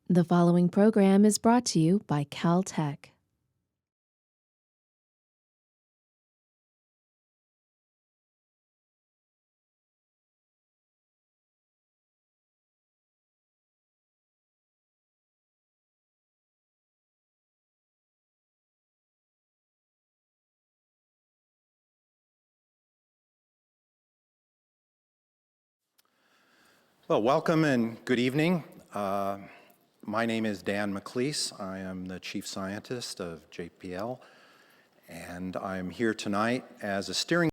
The following program is brought to you by Caltech. Well, welcome and good evening. My name is Dan McLeese. I am the Chief Scientist of JPL, and I'm here tonight as a steering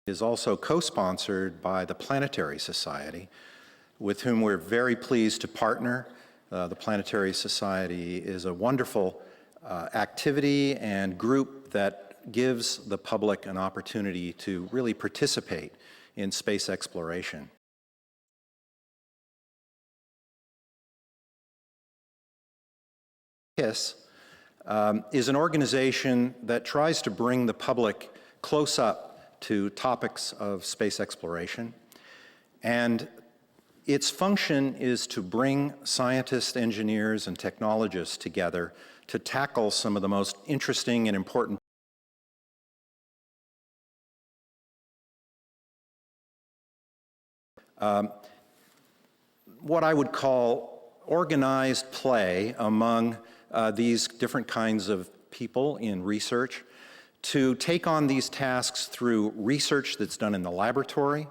is also co-sponsored by the Planetary Society, with whom we're very pleased to partner. The Planetary Society is a wonderful activity and group that gives the public an opportunity to really participate in space exploration. KISS is an organization that tries to bring the public close up to topics of space exploration, and its function is to bring scientists, engineers, and technologists together to tackle some of the most interesting and important what I would call organized play among these different kinds of people in research to take on these tasks through research that's done in the laboratory,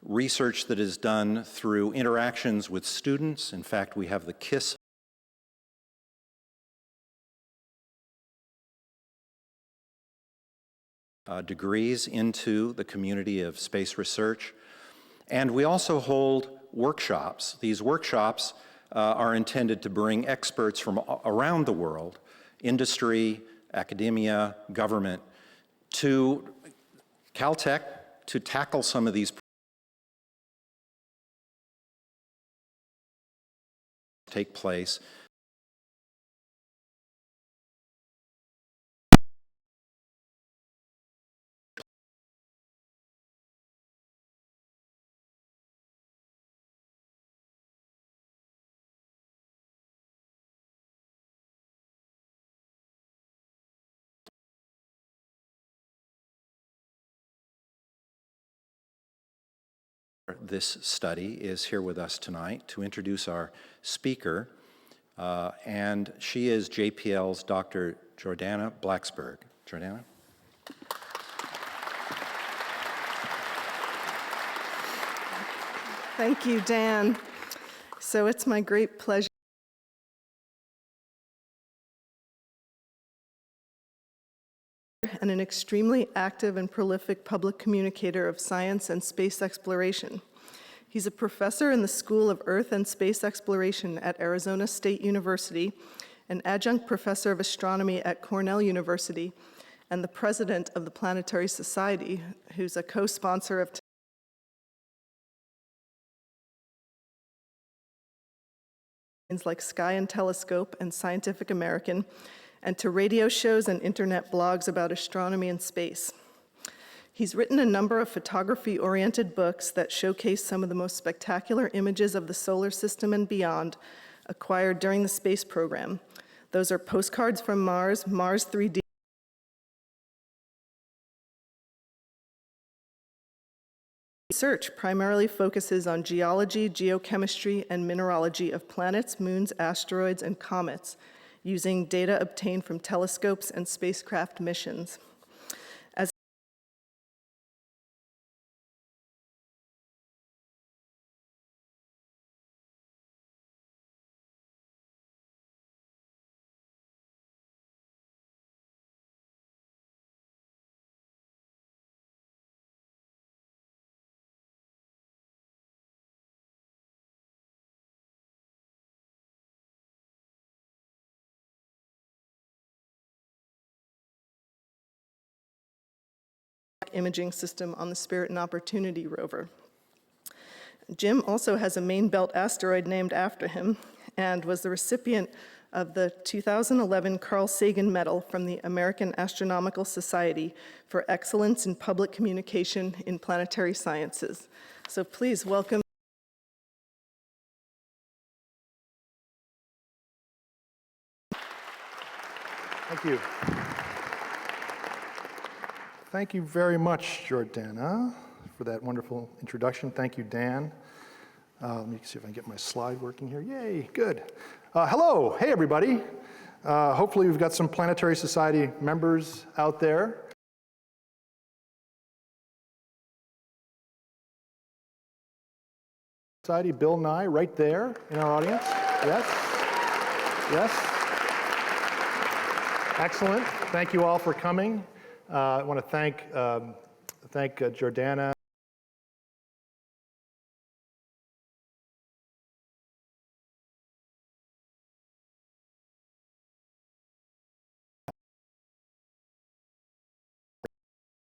research that is done through interactions with students. In fact, we have the KISS degrees into the community of space research. And we also hold workshops. These workshops are intended to bring experts from around the world, industry, academia, government, to Caltech to tackle some of these take place. This study is here with us tonight to introduce our speaker, and she is JPL's Dr. Jordana Blacksburg. Jordana? Thank you, Dan. So it's my great pleasure and an extremely active and prolific public communicator of science and space exploration. He's a professor in the School of Earth and Space Exploration at Arizona State University, an adjunct professor of astronomy at Cornell University, and the president of the Planetary Society, who's a co-sponsor of like Sky and Telescope and Scientific American, and to radio shows and internet blogs about astronomy and space. He's written a number of photography-oriented books that showcase some of the most spectacular images of the solar system and beyond acquired during the space program. Those are Postcards from Mars, Mars 3D. Research primarily focuses on geology, geochemistry, and mineralogy of planets, moons, asteroids, and comets, using data obtained from telescopes and spacecraft missions. Imaging system on the Spirit and Opportunity rover. Jim also has a main belt asteroid named after him and was the recipient of the 2011 Carl Sagan Medal from the American Astronomical Society for excellence in public communication in planetary sciences. So please welcome. Thank you. Thank you very much, Jordana, for that wonderful introduction. Thank you, Dan. Let me see if I can get my slide working here. Yay, good. Hello, hey everybody. Hopefully we've got some Planetary Society members out there. Society, Bill Nye, right there in our audience. Yes, yes. Excellent. Thank you all for coming. I want to thank Jordana.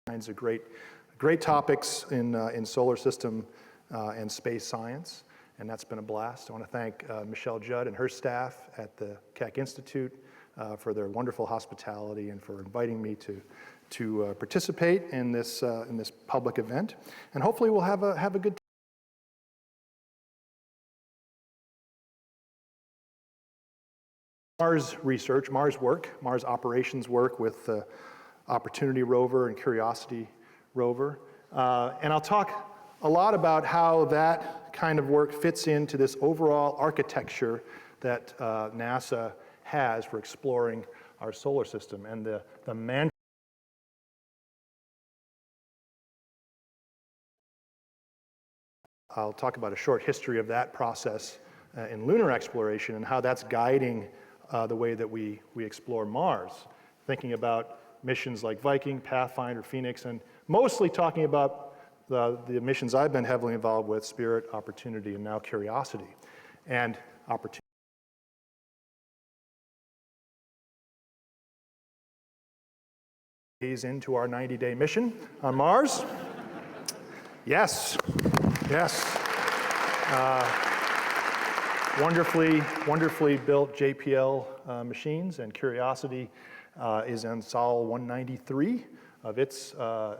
Kinds of great topics in solar system and space science, and that's been a blast. I want to thank Michelle Judd and her staff at the Keck Institute for their wonderful hospitality and for inviting me to participate in this public event. And hopefully we'll have a good time. Mars research, Mars work, Mars operations work with the Opportunity rover and Curiosity rover. And I'll talk a lot about how that kind of work fits into this overall architecture that NASA has for exploring our solar system and the man. I'll talk about a short history of that process in lunar exploration and how that's guiding the way that we explore Mars, thinking about missions like Viking, Pathfinder, Phoenix, and mostly talking about the missions I've been heavily involved with, Spirit, Opportunity, and now Curiosity. And Opportunity days into our 90-day mission on Mars. Yes, yes. Wonderfully built JPL machines, and Curiosity is on Sol 193 of its on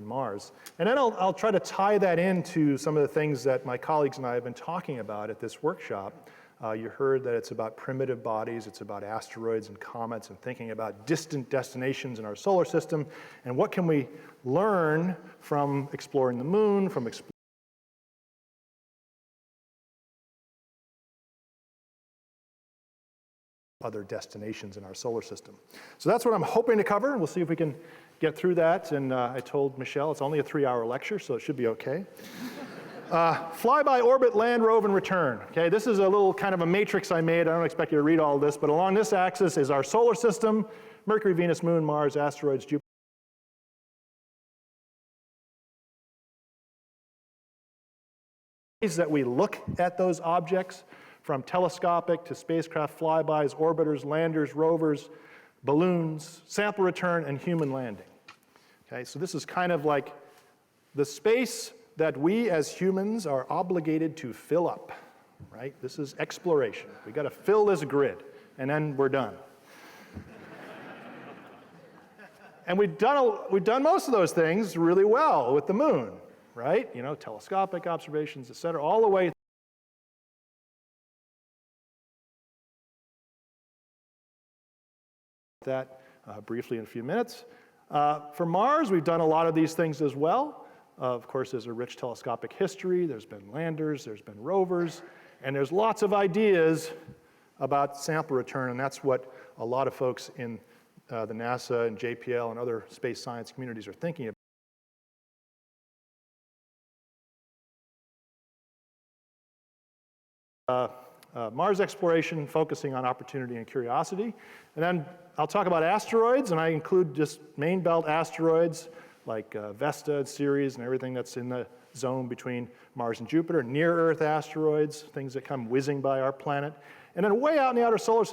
Mars. And then I'll try to tie that into some of the things that my colleagues and I have been talking about at this workshop. You heard that it's about primitive bodies, it's about asteroids and comets, and thinking about distant destinations in our solar system, and what can we learn from exploring the moon, from exploring other destinations in our solar system. So that's what I'm hoping to cover. We'll see if we can get through that. And I told Michelle it's only a 3-hour lecture, so it should be okay. Flyby, orbit, land, rove, and return. Okay, this is a little kind of a matrix I made. I don't expect you to read all of this, but along this axis is our solar system: Mercury, Venus, Moon, Mars, asteroids, Jupiter. Ways that we look at those objects, from telescopic to spacecraft flybys, orbiters, landers, rovers, balloons, sample return, and human landing. Okay, so this is kind of like the space that we as humans are obligated to fill up, right? This is exploration. We got to fill this grid, and then we're done. And we've done most of those things really well with the moon, right? You know, telescopic observations, et cetera, all the way. That briefly in a few minutes. For Mars, we've done a lot of these things as well. Of course, there's a rich telescopic history. There's been landers, there's been rovers, and there's lots of ideas about sample return, and that's what a lot of folks in the NASA and JPL and other space science communities are thinking about. Mars exploration, focusing on Opportunity and Curiosity. And then I'll talk about asteroids, and I include just main belt asteroids like Vesta and Ceres and everything that's in the zone between Mars and Jupiter, near-Earth asteroids, things that come whizzing by our planet. And then way out in the outer solar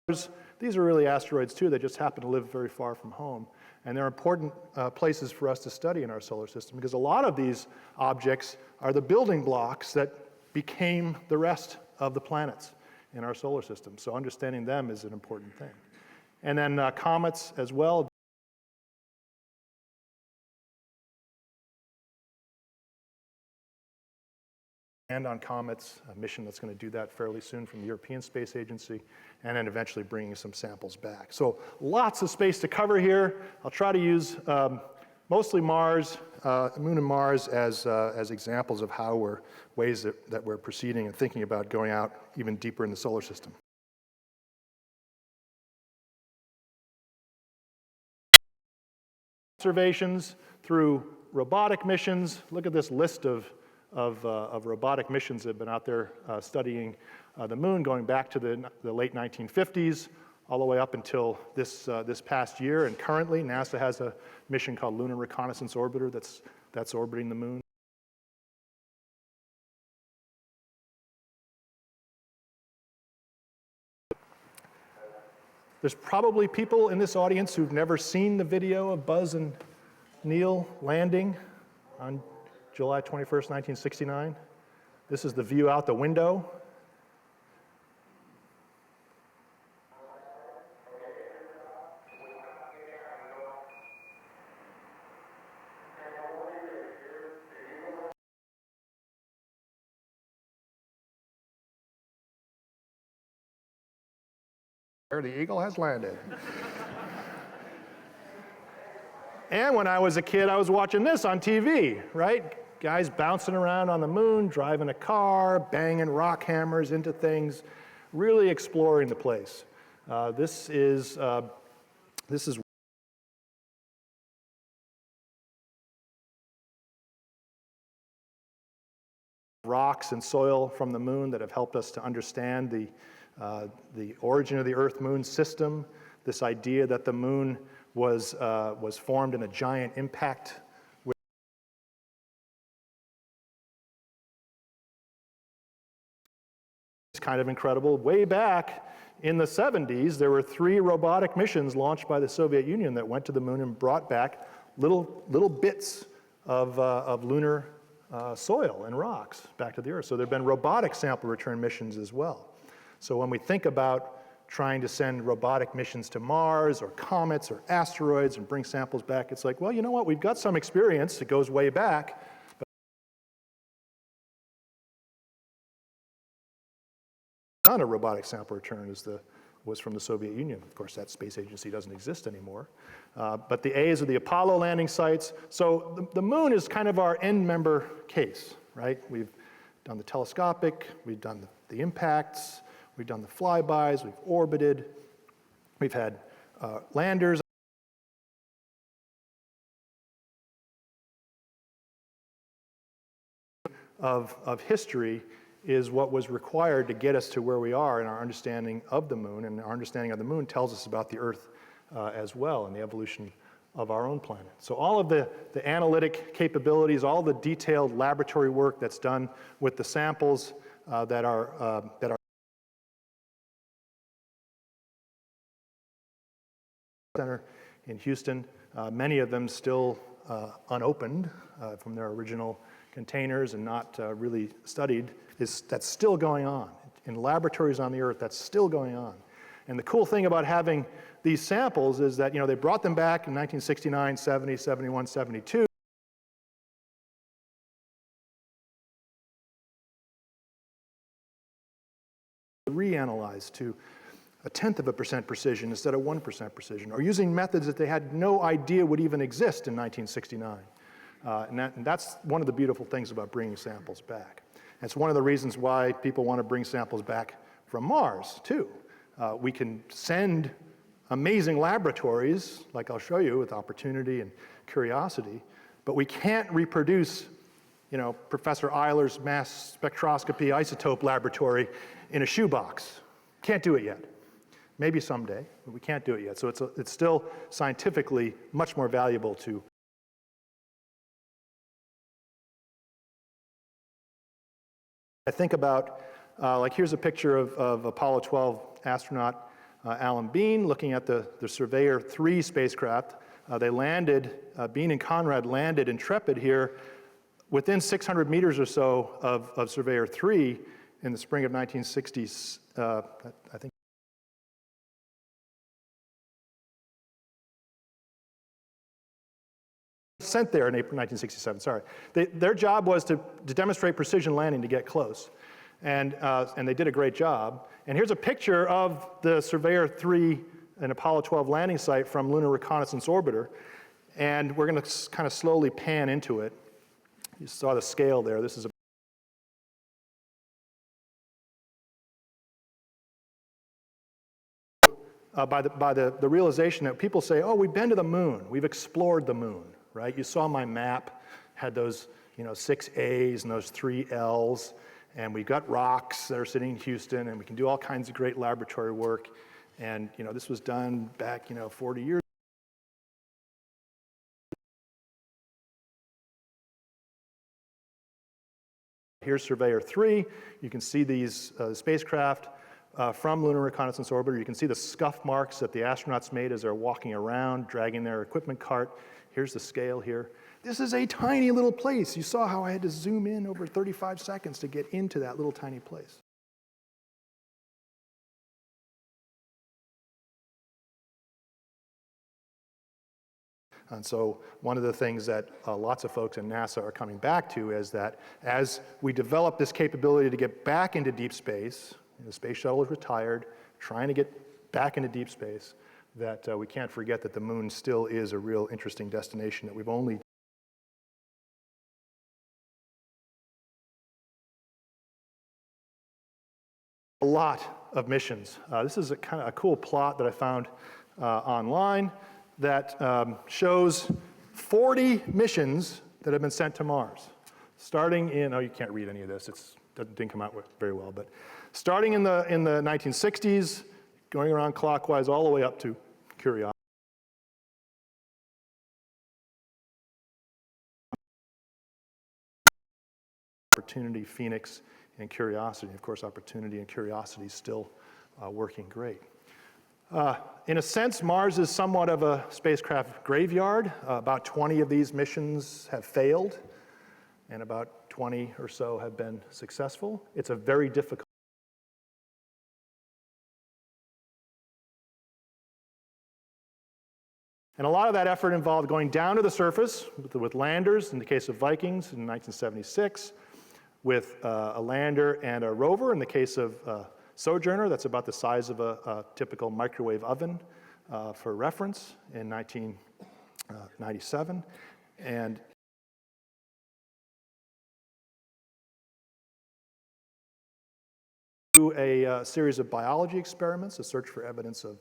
system, these are really asteroids too. They just happen to live very far from home. And they're important places for us to study in our solar system because a lot of these objects are the building blocks that became the rest of the planets in our solar system. So understanding them is an important thing. And then comets as well. And on comets, a mission that's going to do that fairly soon from the European Space Agency, and then eventually bringing some samples back. So lots of space to cover here. I'll try to use mostly Mars, Moon and Mars as examples of how ways that we're proceeding and thinking about going out even deeper in the solar system. Observations through robotic missions. Look at this list of robotic missions that have been out there studying the moon, going back to the late 1950s, all the way up until this past year. And currently, NASA has a mission called Lunar Reconnaissance Orbiter that's orbiting the moon. There's probably people in this audience who've never seen the video of Buzz and Neil landing on July 21st, 1969. This is the view out the window. There, the eagle has landed. And when I was a kid, I was watching this on TV, right? Guys bouncing around on the moon, driving a car, banging rock hammers into things, really exploring the place. This is rocks and soil from the moon that have helped us to understand the origin of the Earth-Moon system, this idea that the moon was formed in a giant impact. It's kind of incredible. Way back in the 70s, there were 3 robotic missions launched by the Soviet Union that went to the moon and brought back little bits of lunar soil and rocks back to the Earth. So there have been robotic sample return missions as well. So when we think about trying to send robotic missions to Mars or comets or asteroids and bring samples back, it's like, well, you know what? We've got some experience. It goes way back. But not a robotic sample return was from the Soviet Union. Of course, that space agency doesn't exist anymore. But the A's are the Apollo landing sites. So the moon is kind of our end member case, right? We've done the telescopic, we've done the impacts, we've done the flybys, we've orbited, we've had landers. Of history is what was required to get us to where we are in our understanding of the moon, and our understanding of the moon tells us about the Earth as well and the evolution of our own planet. So all of the analytic capabilities, all the detailed laboratory work that's done with the samples that are Center in Houston, many of them still unopened from their original containers and not really studied, that's still going on. In laboratories on the Earth, that's still going on. And the cool thing about having these samples is that, they brought them back in 1969, 70, 71, 72. Reanalyzed to 0.1% precision instead of 1% precision, or using methods that they had no idea would even exist in 1969. And that's one of the beautiful things about bringing samples back. And it's one of the reasons why people want to bring samples back from Mars, too. We can send amazing laboratories, like I'll show you with Opportunity and Curiosity, but we can't reproduce, Professor Euler's mass spectroscopy isotope laboratory in a shoebox. Can't do it yet. Maybe someday, but we can't do it yet. So it's still scientifically much more valuable to I think about, like here's a picture of Apollo 12 astronaut Alan Bean, looking at the Surveyor 3 spacecraft. They landed, Bean and Conrad landed Intrepid here within 600 meters or so of Surveyor 3 in the spring of 1960s, I think. Sent there in April 1967, sorry. Their job was to demonstrate precision landing to get close. And they did a great job. And here's a picture of the Surveyor 3 and Apollo 12 landing site from Lunar Reconnaissance Orbiter. And we're going to kind of slowly pan into it. You saw the scale there. This is by the realization that people say, oh, we've been to the moon. We've explored the moon, right? You saw my map, had those 6 A's and those 3 L's. And we've got rocks that are sitting in Houston, and we can do all kinds of great laboratory work. And this was done back 40 years. Here's Surveyor 3. You can see these spacecraft from Lunar Reconnaissance Orbiter. You can see the scuff marks that the astronauts made as they're walking around, dragging their equipment cart. Here's the scale here. This is a tiny little place. You saw how I had to zoom in over 35 seconds to get into that little tiny place. And so one of the things that lots of folks in NASA are coming back to is that as we develop this capability to get back into deep space, the space shuttle is retired, trying to get back into deep space, that we can't forget that the moon still is a real interesting destination that we've only a lot of missions. This is a kind of a cool plot that I found online that shows 40 missions that have been sent to Mars. Starting in, oh, you can't read any of this, it didn't come out very well, but starting in the 1960s, going around clockwise all the way up to Curiosity. Opportunity, Phoenix, and Curiosity. Of course, Opportunity and Curiosity is still working great. In a sense, Mars is somewhat of a spacecraft graveyard. About 20 of these missions have failed, and about 20 or so have been successful. It's a very difficult. And a lot of that effort involved going down to the surface with landers, in the case of Vikings in 1976, with a lander and a rover in the case of Sojourner. That's about the size of a typical microwave oven for reference in 1997. And do a series of biology experiments, a search for evidence of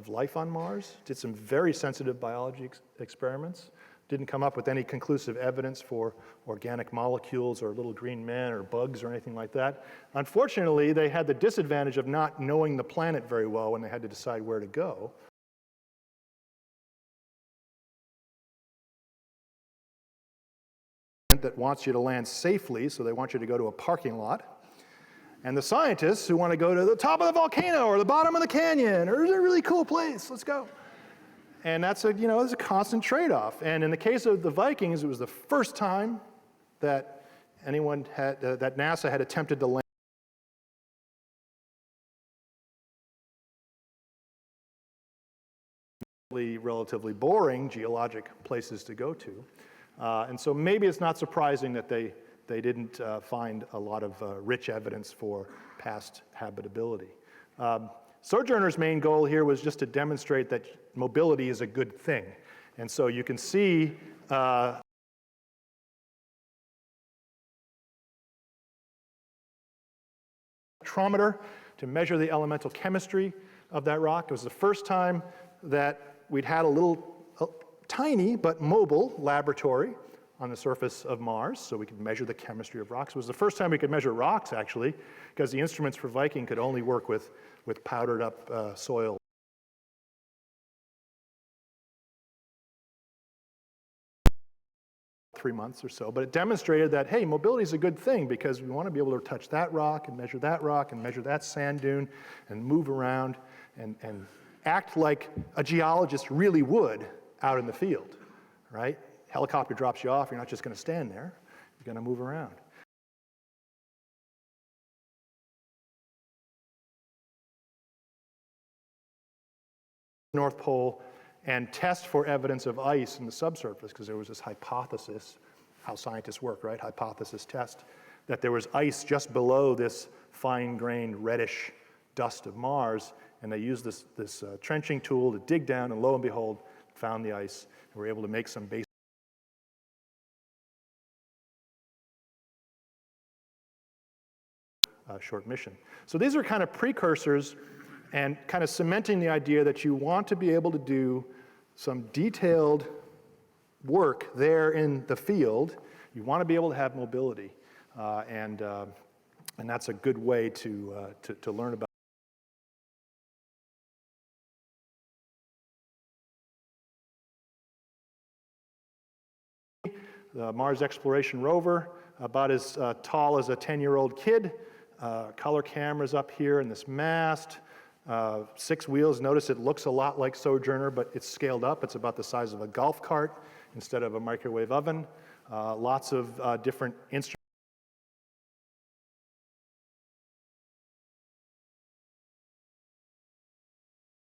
life on Mars. Did some very sensitive biology experiments. Didn't come up with any conclusive evidence for organic molecules or little green men or bugs or anything like that. Unfortunately, they had the disadvantage of not knowing the planet very well when they had to decide where to go. That wants you to land safely, so they want you to go to a parking lot. And the scientists who want to go to the top of the volcano or the bottom of the canyon, or it's a really cool place, let's go. And that's it's a constant trade-off. And in the case of the Vikings, it was the first time that anyone had, that NASA had attempted to land relatively boring geologic places to go to. And so maybe it's not surprising that they didn't find a lot of rich evidence for past habitability. Sojourner's main goal here was just to demonstrate that mobility is a good thing. And so you can see spectrometer to measure the elemental chemistry of that rock. It was the first time that we'd had a tiny but mobile laboratory on the surface of Mars, so we could measure the chemistry of rocks. It was the first time we could measure rocks, actually, because the instruments for Viking could only work with powdered up soil. $3 months or so, but it demonstrated that, hey, mobility is a good thing because we want to be able to touch that rock and measure that sand dune and move around. and act like a geologist really would out in the field, right? Helicopter drops you off, you're not just going to stand there, you're going to move around. North Pole and test for evidence of ice in the subsurface, because there was this hypothesis, how scientists work, right? Hypothesis test, that there was ice just below this fine-grained reddish dust of Mars, and they used this trenching tool to dig down, and lo and behold, found the ice, and were able to make some basic short mission. So these are kind of precursors and kind of cementing the idea that you want to be able to do some detailed work there in the field. You want to be able to have mobility, and that's a good way to learn about. The Mars Exploration Rover, about as tall as a 10-year-old kid. Color cameras up here in this mast. 6 wheels. Notice it looks a lot like Sojourner, but it's scaled up. It's about the size of a golf cart instead of a microwave oven. Lots of different instruments.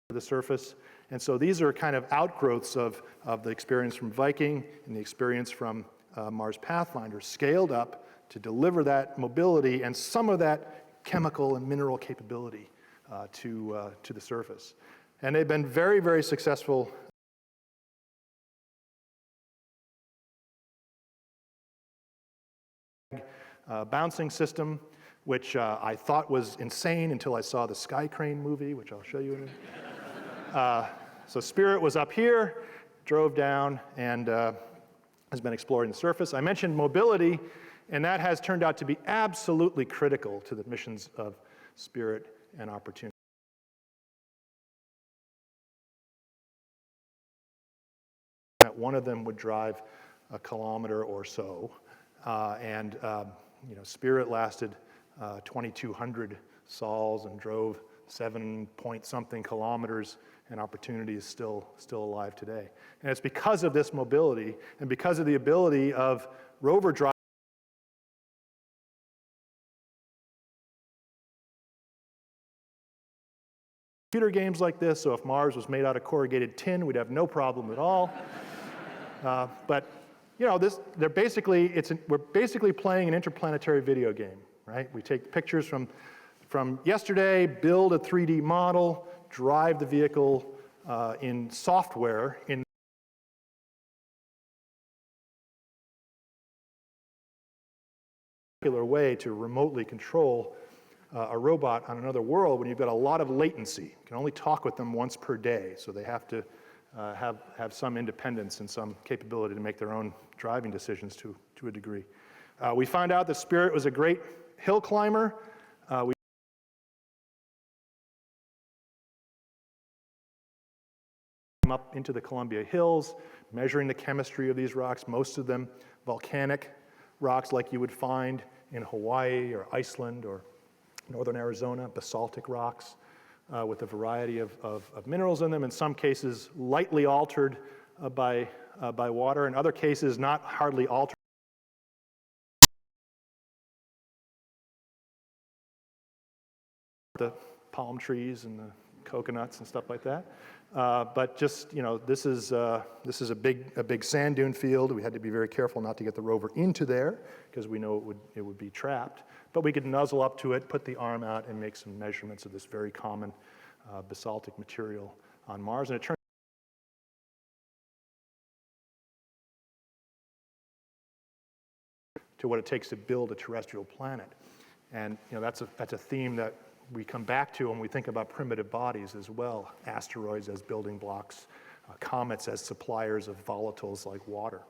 The surface. And so these are kind of outgrowths of the experience from Viking and the experience from Mars Pathfinder, scaled up to deliver that mobility and some of that chemical and mineral capability to the surface. And they've been very, very successful. Bouncing system, which I thought was insane until I saw the Sky Crane movie, which I'll show you in a minute. So Spirit was up here, drove down, and has been exploring the surface. I mentioned mobility, and that has turned out to be absolutely critical to the missions of Spirit and Opportunity. One of them would drive a kilometer or so, and Spirit lasted 2,200 sols and drove 7-point-something kilometers, and Opportunity is still alive today. And it's because of this mobility and because of the ability of rover drivers. Computer games like this, so if Mars was made out of corrugated tin, we'd have no problem at all. But we're basically playing an interplanetary video game, right? We take pictures from yesterday, build a 3D model, drive the vehicle in software in a particular way to remotely control a robot on another world when you've got a lot of latency. You can only talk with them once per day, so they have to have some independence and some capability to make their own driving decisions to a degree. We found out that Spirit was a great hill climber. We came up into the Columbia Hills, measuring the chemistry of these rocks, most of them volcanic rocks like you would find in Hawaii or Iceland or northern Arizona, basaltic rocks with a variety of minerals in them, in some cases lightly altered by water, in other cases not hardly altered. The palm trees and the coconuts and stuff like that. But just, this is a big sand dune field. We had to be very careful not to get the rover into there because we know it would be trapped. But we could nuzzle up to it, put the arm out, and make some measurements of this very common basaltic material on Mars. And it turned to what it takes to build a terrestrial planet. And that's a theme that we come back to when we think about primitive bodies as well. Asteroids as building blocks, comets as suppliers of volatiles like water.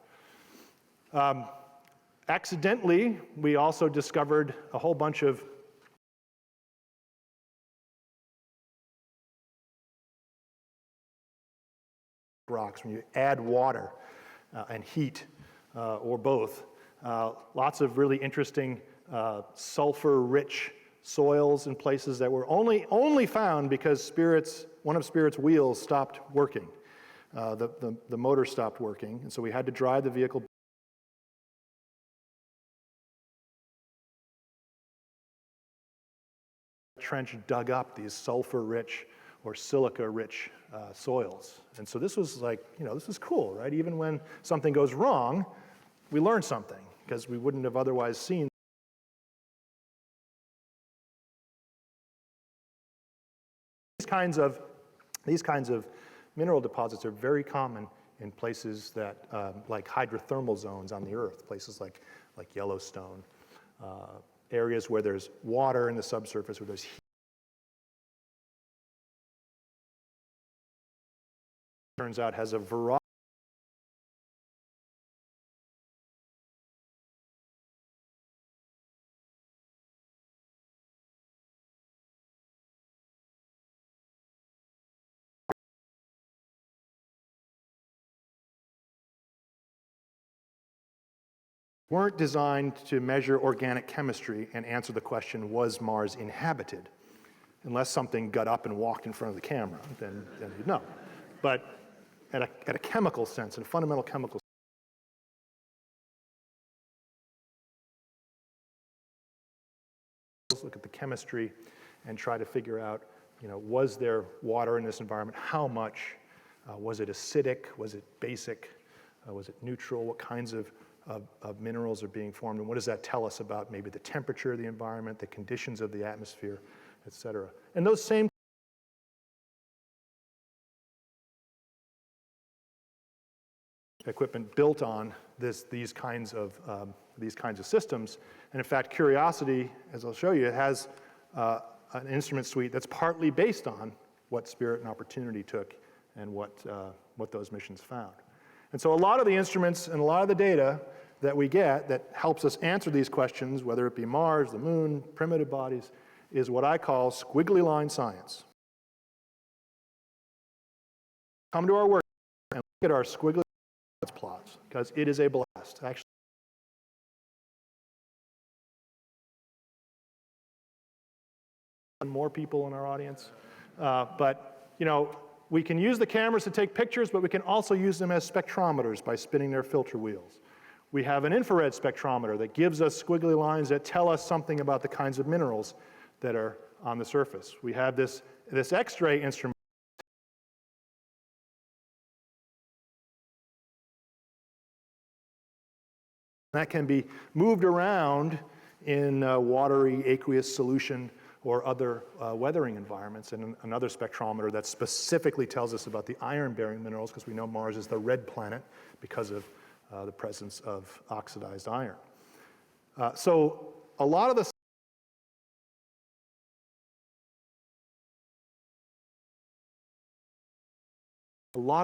Accidentally, we also discovered a whole bunch of rocks. When you add water and heat, or both, lots of really interesting sulfur-rich soils in places that were only found because one of Spirit's wheels stopped working. The motor stopped working, and so we had to drive the vehicle. Trench dug up these sulfur-rich or silica-rich soils. And so this was like, this is cool, right? Even when something goes wrong, we learn something, because we wouldn't have otherwise seen. These kinds of mineral deposits are very common in places that, like hydrothermal zones on the Earth, places like Yellowstone, areas where there's water in the subsurface, where there's heat. Turns out has a variety. Weren't designed to measure organic chemistry and answer the question, was Mars inhabited? Unless something got up and walked in front of the camera, then you'd know. But at a chemical sense, in a fundamental chemical sense, look at the chemistry and try to figure out, was there water in this environment? How much? Was it acidic? Was it basic? Was it neutral? What kinds of minerals are being formed, and what does that tell us about maybe the temperature of the environment, the conditions of the atmosphere, et cetera. And those same equipment built on these kinds of systems. And in fact, Curiosity, as I'll show you, has an instrument suite that's partly based on what Spirit and Opportunity took and what those missions found. And so a lot of the instruments and a lot of the data that we get that helps us answer these questions, whether it be Mars, the moon, primitive bodies, is what I call squiggly line science. Come to our work and look at our squiggly line plots, because it is a blast. Actually, more people in our audience, but we can use the cameras to take pictures, but we can also use them as spectrometers by spinning their filter wheels. We have an infrared spectrometer that gives us squiggly lines that tell us something about the kinds of minerals that are on the surface. We have this X-ray instrument that can be moved around in watery aqueous solution or other weathering environments, and another spectrometer that specifically tells us about the iron-bearing minerals, because we know Mars is the red planet because of the presence of oxidized iron. So a lot of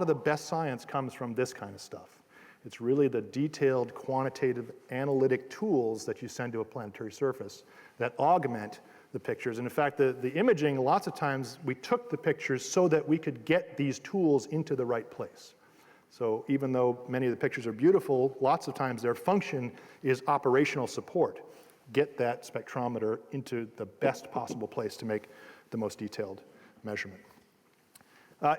the best science comes from this kind of stuff. It's really the detailed quantitative analytic tools that you send to a planetary surface that augment the pictures. And in fact, the imaging, lots of times we took the pictures so that we could get these tools into the right place. So even though many of the pictures are beautiful, lots of times their function is operational support. Get that spectrometer into the best possible place to make the most detailed measurement.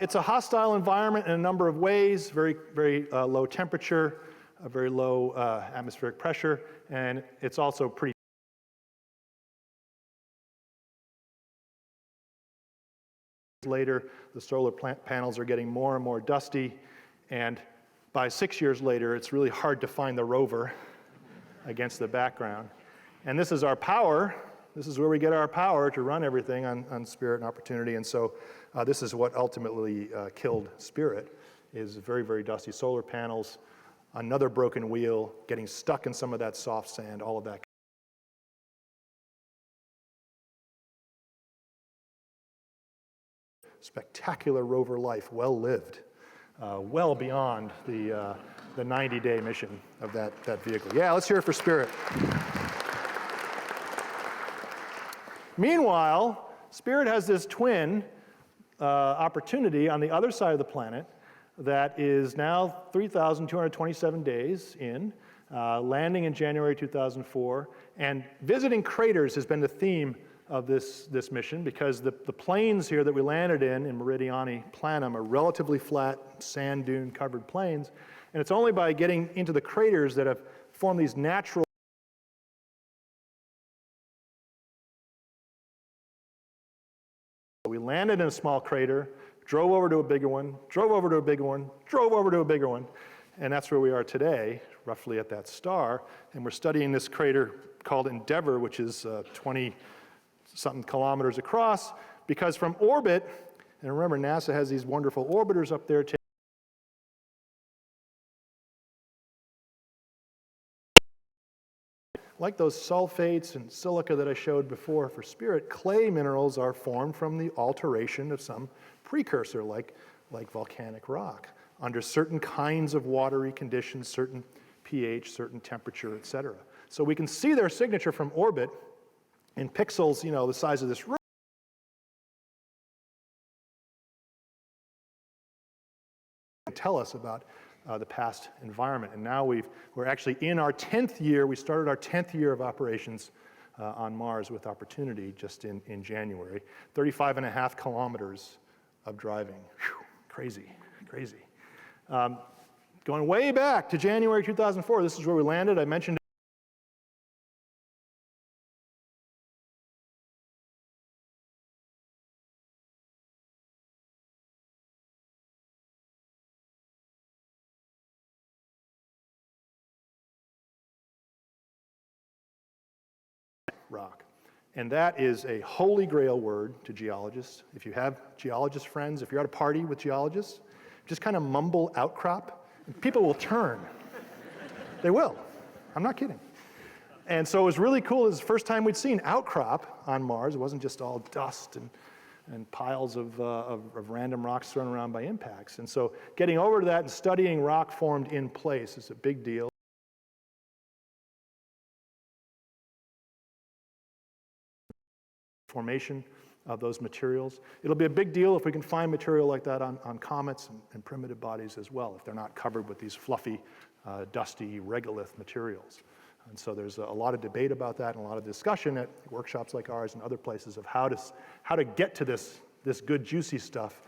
It's a hostile environment in a number of ways, very, very low temperature, very low atmospheric pressure, and it's also pretty later. The solar panels are getting more and more dusty, and by 6 years later, it's really hard to find the rover against the background. And this is our power. This is where we get our power to run everything on Spirit and Opportunity. And so this is what ultimately killed Spirit, is very, very dusty solar panels, another broken wheel, getting stuck in some of that soft sand, all of that. Spectacular rover life, well lived, well beyond the 90-day mission of that vehicle. Yeah, let's hear it for Spirit. Meanwhile, Spirit has this twin Opportunity on the other side of the planet that is now 3,227 days in, landing in January 2004, and visiting craters has been the theme of this mission, because the plains here that we landed in Meridiani Planum, are relatively flat, sand dune covered plains, and it's only by getting into the craters that have formed these natural. We landed in a small crater, drove over to a bigger one, drove over to a bigger one, drove over to a bigger one, and that's where we are today, roughly at that star. And we're studying this crater called Endeavour, which is 20-something kilometers across, because from orbit, and remember NASA has these wonderful orbiters up there, like those sulfates and silica that I showed before for Spirit, clay minerals are formed from the alteration of some precursor, like volcanic rock, under certain kinds of watery conditions, certain pH, certain temperature, et cetera. So we can see their signature from orbit in pixels, the size of this room. Tell us about the past environment. And now we're actually in our 10th year. We started our 10th year of operations on Mars with Opportunity just in January. 35.5 kilometers of driving. Whew, crazy, crazy. Going way back to January 2004, this is where we landed. I mentioned rock. And that is a holy grail word to geologists. If you have geologist friends, if you're at a party with geologists, just kind of mumble outcrop, and people will turn. They will. I'm not kidding. And so it was really cool. It was the first time we'd seen outcrop on Mars. It wasn't just all dust and piles of random rocks thrown around by impacts. And so getting over to that and studying rock formed in place is a big deal. Formation of those materials. It'll be a big deal if we can find material like that on comets and primitive bodies as well, if they're not covered with these fluffy, dusty regolith materials. And so there's a lot of debate about that and a lot of discussion at workshops like ours and other places of how to get to this good, juicy stuff.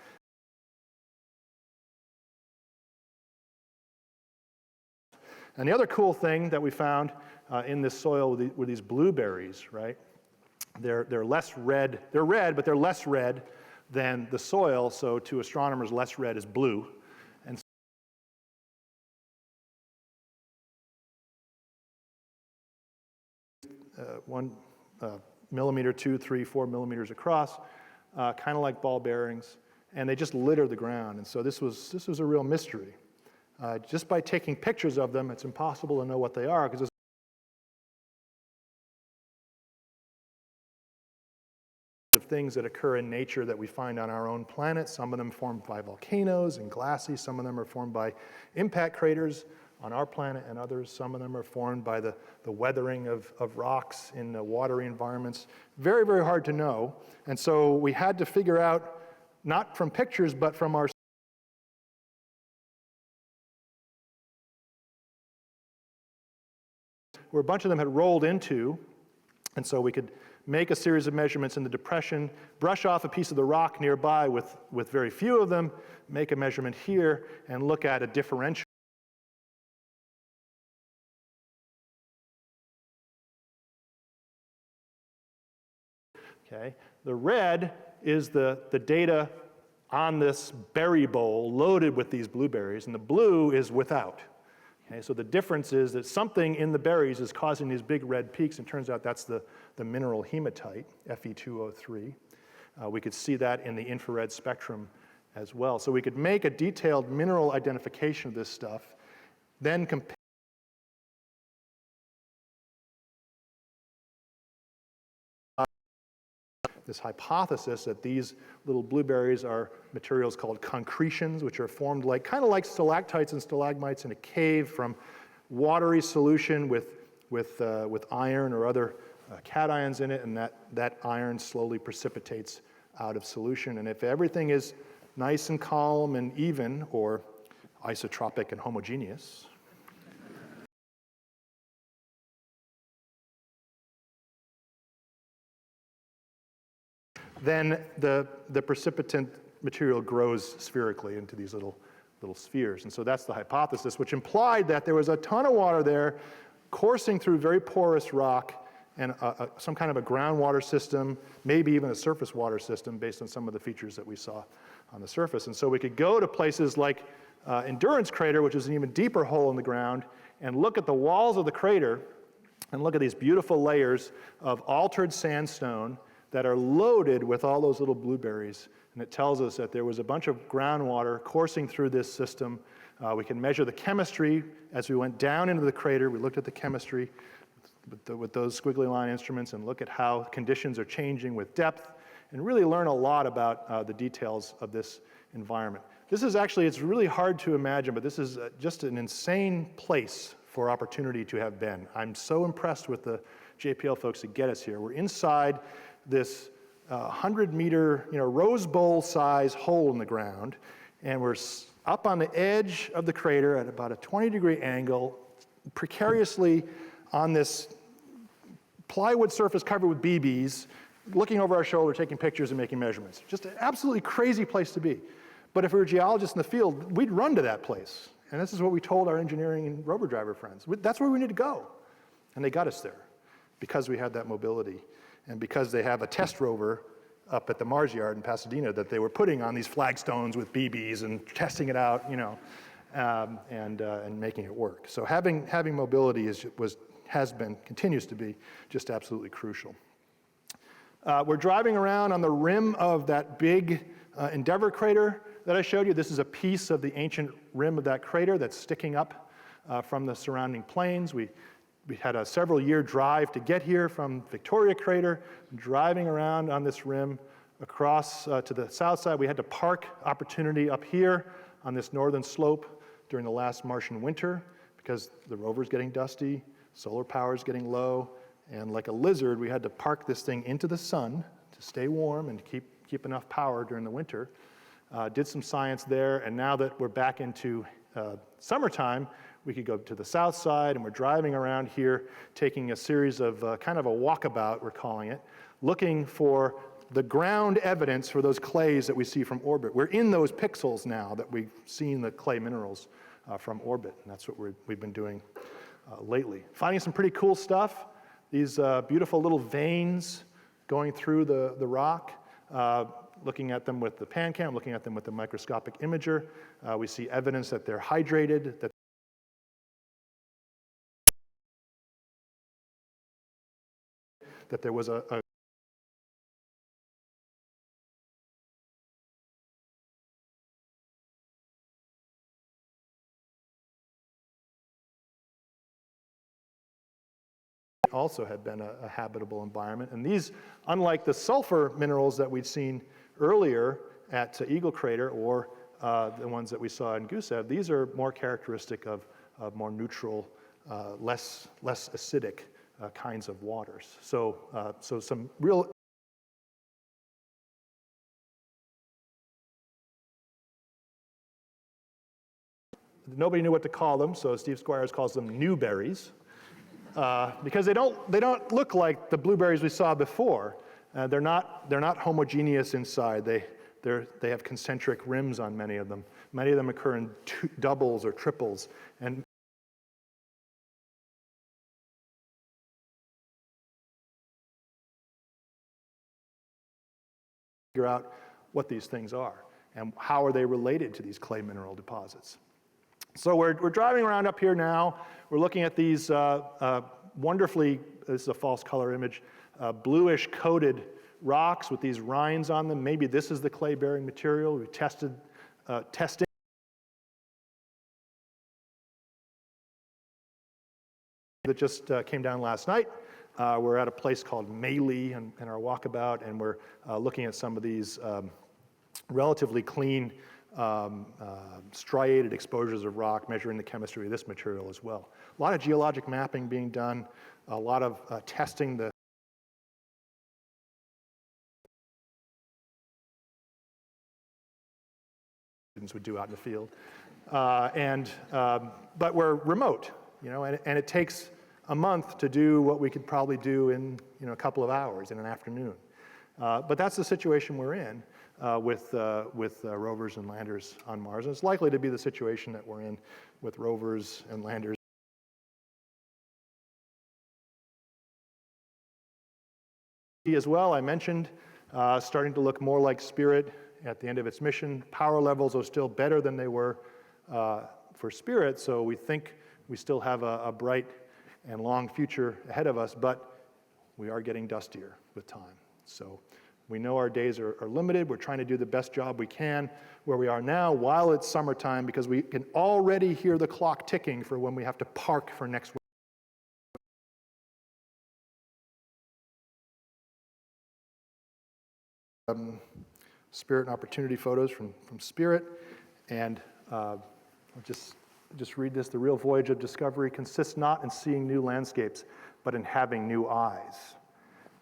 And the other cool thing that we found in this soil were these blueberries, right? They're less red. They're red, but they're less red than the soil. So to astronomers, less red is blue. And 1 millimeter, 2, 3, 4 millimeters across, kind of like ball bearings, and they just litter the ground. And so this was a real mystery. Just by taking pictures of them, it's impossible to know what they are, because of things that occur in nature that we find on our own planet. Some of them formed by volcanoes and glassy. Some of them are formed by impact craters on our planet and others. Some of them are formed by the weathering of rocks in watery environments. Very, very hard to know. And so we had to figure out, not from pictures, but from our where a bunch of them had rolled into, and so we could make a series of measurements in the depression, brush off a piece of the rock nearby with very few of them, make a measurement here, and look at a differential. Okay, the red is the data on this berry bowl loaded with these blueberries, and the blue is without. Okay, so the difference is that something in the berries is causing these big red peaks, and turns out that's the mineral hematite, Fe2O3. We could see that in the infrared spectrum as well. So we could make a detailed mineral identification of this stuff, then compare this hypothesis that these little blueberries are materials called concretions, which are formed kind of like stalactites and stalagmites in a cave from watery solution with iron or other cations in it, and that iron slowly precipitates out of solution. And if everything is nice and calm and even, or isotropic and homogeneous, then the precipitant material grows spherically into these little spheres. And so that's the hypothesis, which implied that there was a ton of water there coursing through very porous rock and some kind of a groundwater system, maybe even a surface water system based on some of the features that we saw on the surface. And so we could go to places like Endurance Crater, which is an even deeper hole in the ground, and look at the walls of the crater and look at these beautiful layers of altered sandstone that are loaded with all those little blueberries. And it tells us that there was a bunch of groundwater coursing through this system. We can measure the chemistry as we went down into the crater. We looked at the chemistry with those squiggly line instruments and look at how conditions are changing with depth and really learn a lot about the details of this environment. This is actually, it's really hard to imagine, but this is just an insane place for opportunity to have been. I'm so impressed with the JPL folks to get us here. We're inside this 100-meter, rose bowl size hole in the ground, and we're up on the edge of the crater at about a 20-degree angle, precariously on this plywood surface covered with BBs, looking over our shoulder, taking pictures and making measurements. Just an absolutely crazy place to be. But if we were geologists in the field, we'd run to that place. And this is what we told our engineering and rover driver friends. That's where we need to go. And they got us there because we had that mobility and because they have a test rover up at the Mars Yard in Pasadena that they were putting on these flagstones with BBs and testing it out, and making it work. So having mobility continues to be just absolutely crucial. We're driving around on the rim of that big Endeavour crater that I showed you. This is a piece of the ancient rim of that crater that's sticking up from the surrounding plains. We had a several-year drive to get here from Victoria Crater, driving around on this rim across to the south side. We had to park Opportunity up here on this northern slope during the last Martian winter because the rover's getting dusty, solar power's getting low, and like a lizard, we had to park this thing into the sun to stay warm and keep enough power during the winter. Did some science there, and now that we're back into summertime, we could go to the south side, and we're driving around here, taking a series of kind of a walkabout, we're calling it, looking for the ground evidence for those clays that we see from orbit. We're in those pixels now that we've seen the clay minerals from orbit, and that's what we've been doing lately. Finding some pretty cool stuff. These beautiful little veins going through the rock, looking at them with the PanCam, looking at them with the microscopic imager. We see evidence that they're hydrated, that there was a also had been a habitable environment. And these, unlike the sulfur minerals that we'd seen earlier at Eagle Crater or the ones that we saw in Gusev, these are more characteristic of more neutral, less acidic kinds of waters. So some real nobody knew what to call them, so Steve Squires calls them newberries. Because they don't look like the blueberries we saw before. They're not homogeneous inside. They have concentric rims on many of them. Many of them occur in doubles or triples. And figure out what these things are and how are they related to these clay mineral deposits. So we're driving around up here now. We're looking at these wonderfully, this is a false color image, bluish coated rocks with these rinds on them. Maybe this is the clay-bearing material. We testing that just came down last night. We're at a place called Meili in our walkabout, and we're looking at some of these relatively clean striated exposures of rock, measuring the chemistry of this material as well. A lot of geologic mapping being done, a lot of testing the students would do out in the field. But we're remote, and it takes a month to do what we could probably do in a couple of hours in an afternoon. But that's the situation we're in with rovers and landers on Mars. And it's likely to be the situation that we're in with rovers and landers. As well, I mentioned, starting to look more like Spirit at the end of its mission. Power levels are still better than they were for Spirit, so we think we still have a bright and long future ahead of us, but we are getting dustier with time. So we know our days are limited. We're trying to do the best job we can where we are now while it's summertime, because we can already hear the clock ticking for when we have to park for next week. Spirit and Opportunity photos from Spirit, and I'll just read this. The real voyage of discovery consists not in seeing new landscapes, but in having new eyes.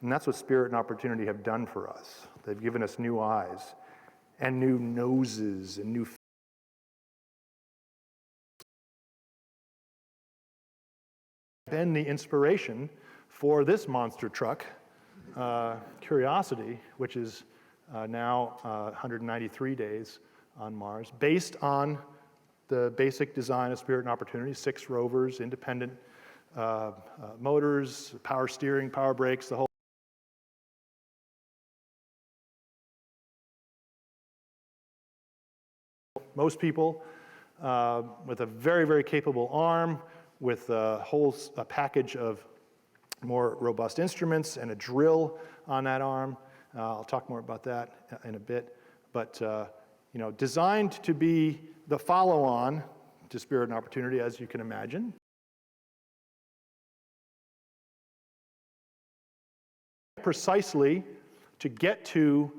And that's what Spirit and Opportunity have done for us. They've given us new eyes and new noses and new been the inspiration for this monster truck, Curiosity, which is now 193 days on Mars, based on the basic design of Spirit and Opportunity, 6 rovers, independent motors, power steering, power brakes, the whole. Most people with a very, very capable arm, with a package of more robust instruments and a drill on that arm. I'll talk more about that in a bit. But you know, designed to be the follow-on to Spirit and Opportunity, as you can imagine. Precisely to get to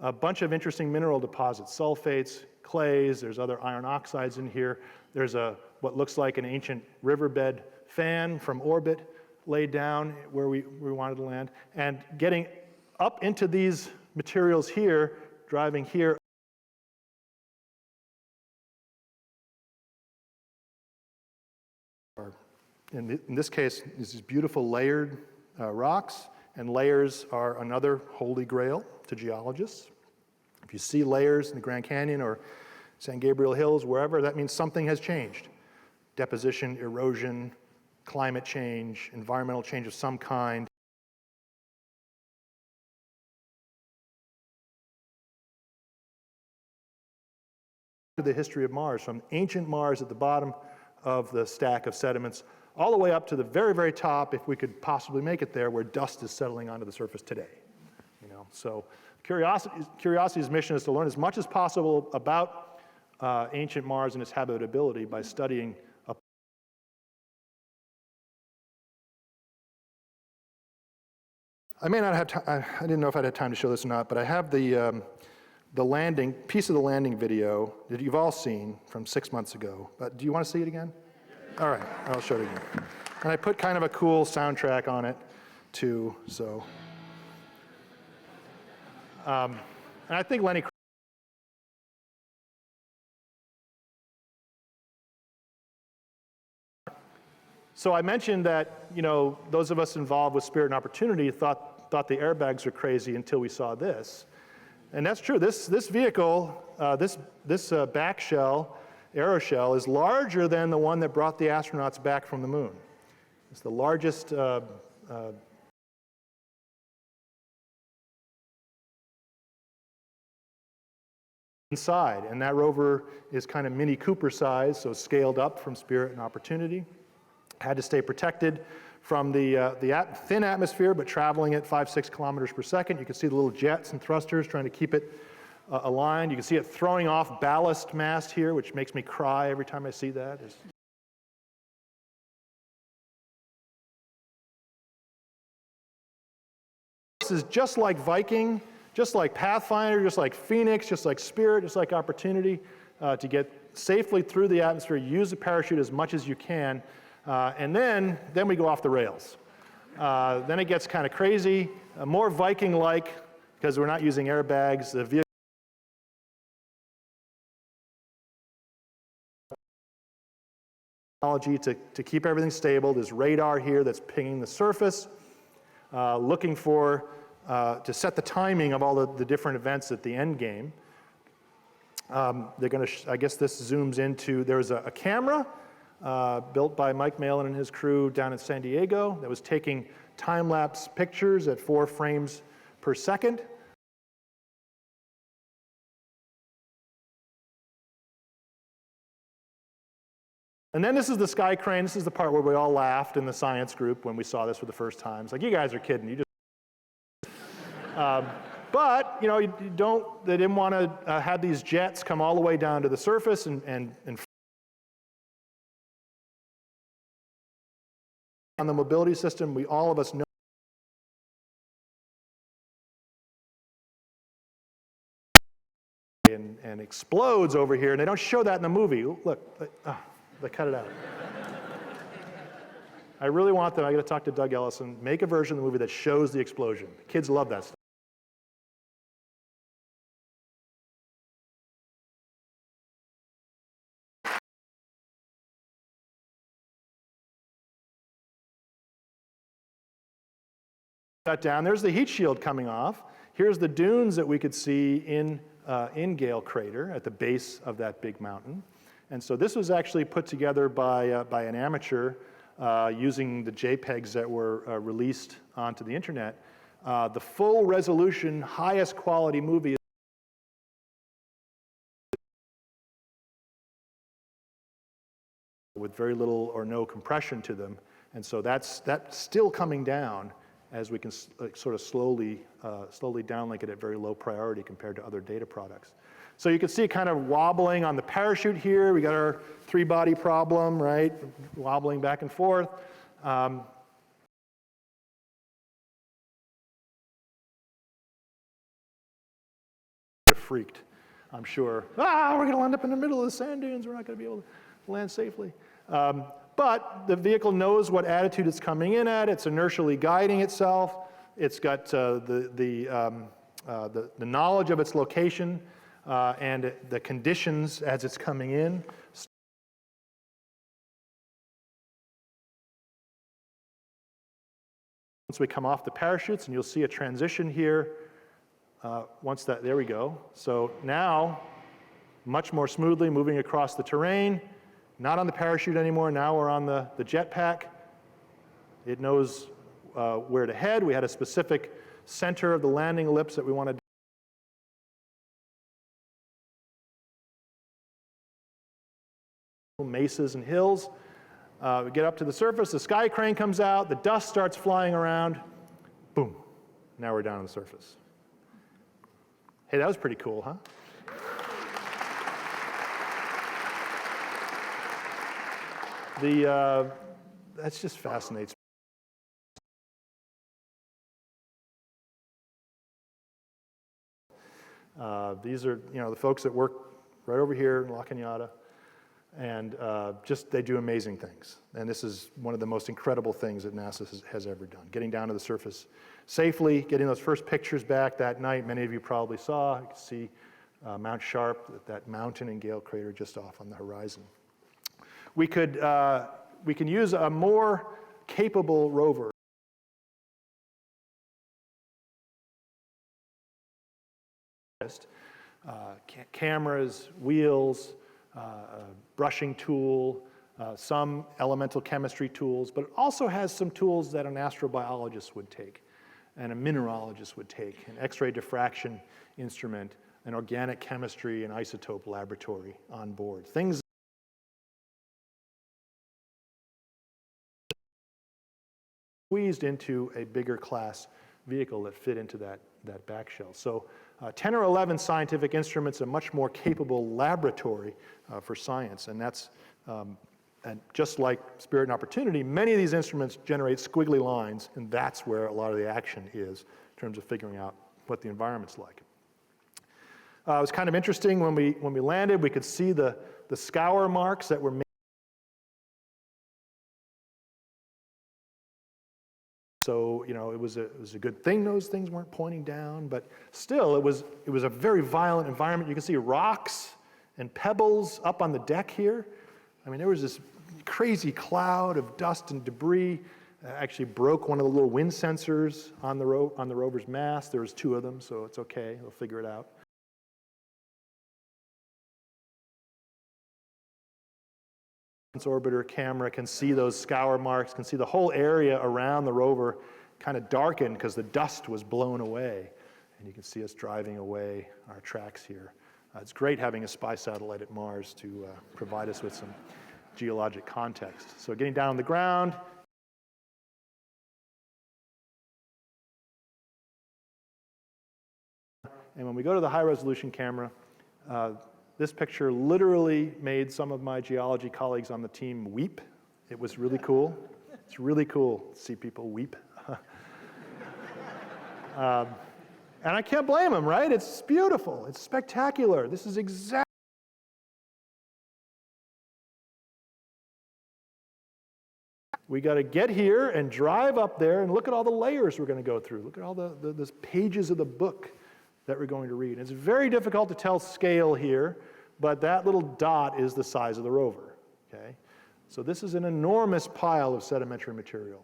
a bunch of interesting mineral deposits, sulfates, clays, there's other iron oxides in here. There's what looks like an ancient riverbed fan from orbit laid down where we wanted to land. And getting up into these materials here, driving here. In this case, these beautiful layered rocks, and layers are another holy grail to geologists. If you see layers in the Grand Canyon or San Gabriel Hills, wherever, that means something has changed. Deposition, erosion, climate change, environmental change of some kind. The history of Mars, from ancient Mars at the bottom of the stack of sediments, all the way up to the very, very top, if we could possibly make it there, where dust is settling onto the surface today. You know, so Curiosity's mission is to learn as much as possible about ancient Mars and its habitability by studying. I may not have time. I didn't know if I'd had time to show this or not, but I have the piece of the landing video that you've all seen from 6 months ago. But do you want to see it again? All right, I'll show it again. And I put kind of a cool soundtrack on it, too, so. And I think Lenny. So I mentioned that, you know, those of us involved with Spirit and Opportunity thought the airbags were crazy until we saw this. And that's true. This vehicle, this back shell, aeroshell, is larger than the one that brought the astronauts back from the moon. It's the largest inside, and that rover is kind of Mini Cooper size, so scaled up from Spirit and Opportunity. Had to stay protected from the thin atmosphere, but traveling at 5-6 kilometers per second. You can see the little jets and thrusters trying to keep it aligned. You can see it throwing off ballast mast here, which makes me cry every time I see that. This is just like Viking, just like Pathfinder, just like Phoenix, just like Spirit, just like Opportunity, to get safely through the atmosphere, use the parachute as much as you can, and then we go off the rails. Then it gets kind of crazy, more Viking-like, because we're not using airbags. The vehicle to keep everything stable. There's radar here that's pinging the surface, looking for to set the timing of all the different events at the end game. They're going to, I guess this zooms into, there's a camera built by Mike Malin and his crew down in San Diego that was taking time-lapse pictures at 4 frames per second. And then this is the sky crane. This is the part where we all laughed in the science group when we saw this for the first time. It's like, you guys are kidding. You just but, you know, they didn't want to have these jets come all the way down to the surface and on the mobility system, all of us know and explodes over here, and they don't show that in the movie. Look, they cut it out. I really want them, I gotta talk to Doug Ellison, make a version of the movie that shows the explosion. Kids love that stuff. That down, there's the heat shield coming off. Here's the dunes that we could see in Gale Crater at the base of that big mountain. And so this was actually put together by an amateur using the JPEGs that were released onto the internet. The full resolution, highest quality movie with very little or no compression to them. And so that's still coming down as we can sort of slowly downlink it at very low priority compared to other data products. So you can see kind of wobbling on the parachute here. We got our 3-body problem, right? Wobbling back and forth. Freaked, I'm sure. We're gonna land up in the middle of the sand dunes. We're not gonna be able to land safely. But the vehicle knows what attitude it's coming in at. It's inertially guiding itself. It's got the knowledge of its location and the conditions as it's coming in. Once we come off the parachutes, and you'll see a transition here. There we go. So now, much more smoothly moving across the terrain. Not on the parachute anymore, now we're on the jetpack. It knows where to head. We had a specific center of the landing ellipse that we wanted. Mesas and hills. We get up to the surface, the sky crane comes out, the dust starts flying around. Boom, now we're down on the surface. Hey, that was pretty cool, huh? That just fascinates me. These are, the folks that work right over here in La Cañada, and they do amazing things. And this is one of the most incredible things that NASA has ever done. Getting down to the surface safely, getting those first pictures back that night. Many of you probably saw. You can see Mount Sharp, that mountain in Gale Crater just off on the horizon. We can use a more capable rover. Cameras, wheels, brushing tool, some elemental chemistry tools, but it also has some tools that an astrobiologist would take and a mineralogist would take, an X-ray diffraction instrument, an organic chemistry and isotope laboratory on board. Things squeezed into a bigger class vehicle that fit into that back shell. So 10 or 11 scientific instruments, a much more capable laboratory for science. And that's, and just like Spirit and Opportunity, many of these instruments generate squiggly lines, and that's where a lot of the action is in terms of figuring out what the environment's like. It was kind of interesting when we landed, we could see the scour marks that were made. So, it was a good thing those things weren't pointing down, but still, it was a very violent environment. You can see rocks and pebbles up on the deck here. I mean, there was this crazy cloud of dust and debris Actually broke one of the little wind sensors on the rover's mast. There was 2 of them, so it's okay. They'll figure it out. Orbiter camera can see those scour marks, can see the whole area around the rover kind of darkened because the dust was blown away. And you can see us driving away our tracks here. It's great having a spy satellite at Mars to provide us with some geologic context. So getting down on the ground. And when we go to the high-resolution camera, this picture literally made some of my geology colleagues on the team weep. It was really cool. It's really cool to see people weep. And I can't blame them, right? It's beautiful. It's spectacular. This is exactly. We got to get here and drive up there and look at all the layers we're going to go through. Look at all the pages of the book that we're going to read. It's very difficult to tell scale here, but that little dot is the size of the rover, okay? So this is an enormous pile of sedimentary material,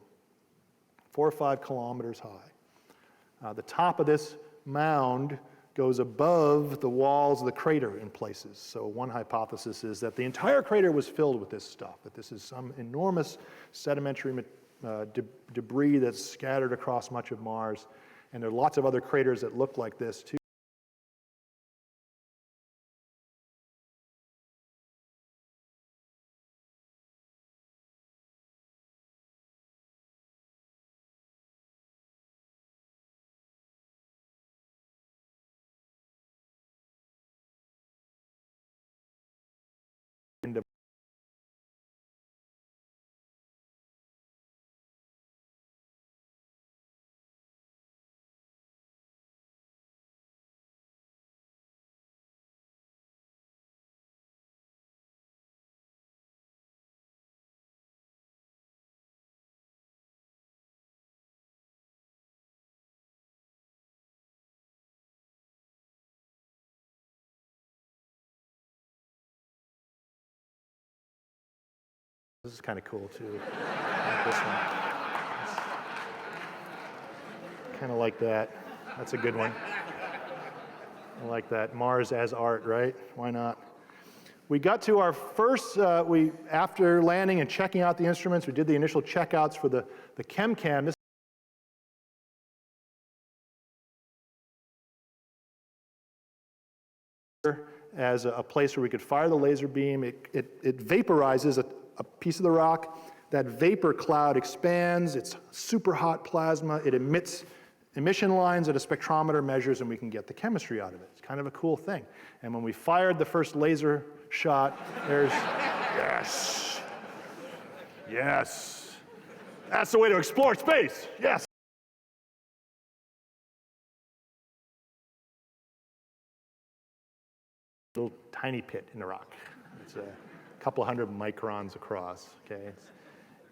4 or 5 kilometers high. The top of this mound goes above the walls of the crater in places. So one hypothesis is that the entire crater was filled with this stuff, that this is some enormous sedimentary debris that's scattered across much of Mars. And there are lots of other craters that look like this too. This is kind of cool too. Like this one. Kind of like that. That's a good one. I like that. Mars as art, right? Why not? We got to our first, after landing and checking out the instruments, we did the initial checkouts for the ChemCam. This as a place where we could fire the laser beam. It vaporizes a piece of the rock. That vapor cloud expands. It's super hot plasma. It emits emission lines that a spectrometer measures, and we can get the chemistry out of it. It's kind of a cool thing. And when we fired the first laser shot, there's, yes, yes. That's the way to explore space, yes. Little tiny pit in the rock. It's a couple hundred microns across, okay?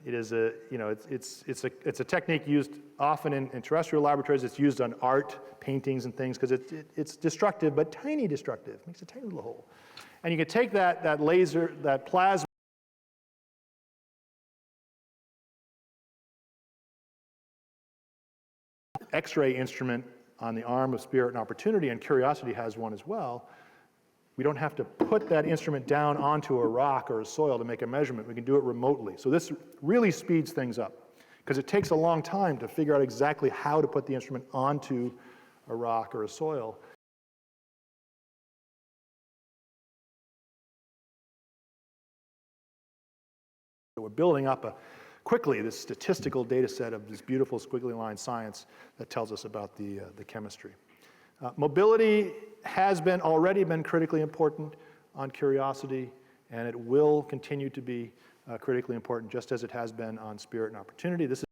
It is a, you know, it's a technique used often in terrestrial laboratories. It's used on art, paintings and things, because it's destructive, but tiny destructive. Makes a tiny little hole. And you can take that laser, that plasma, X-ray instrument on the arm of Spirit and Opportunity, and Curiosity has one as well. We don't have to put that instrument down onto a rock or a soil to make a measurement. We can do it remotely. So this really speeds things up, because it takes a long time to figure out exactly how to put the instrument onto a rock or a soil. So we're building up quickly this statistical data set of this beautiful squiggly line science that tells us about the chemistry. Mobility has already been critically important on Curiosity, and it will continue to be critically important, just as it has been on Spirit and Opportunity. This is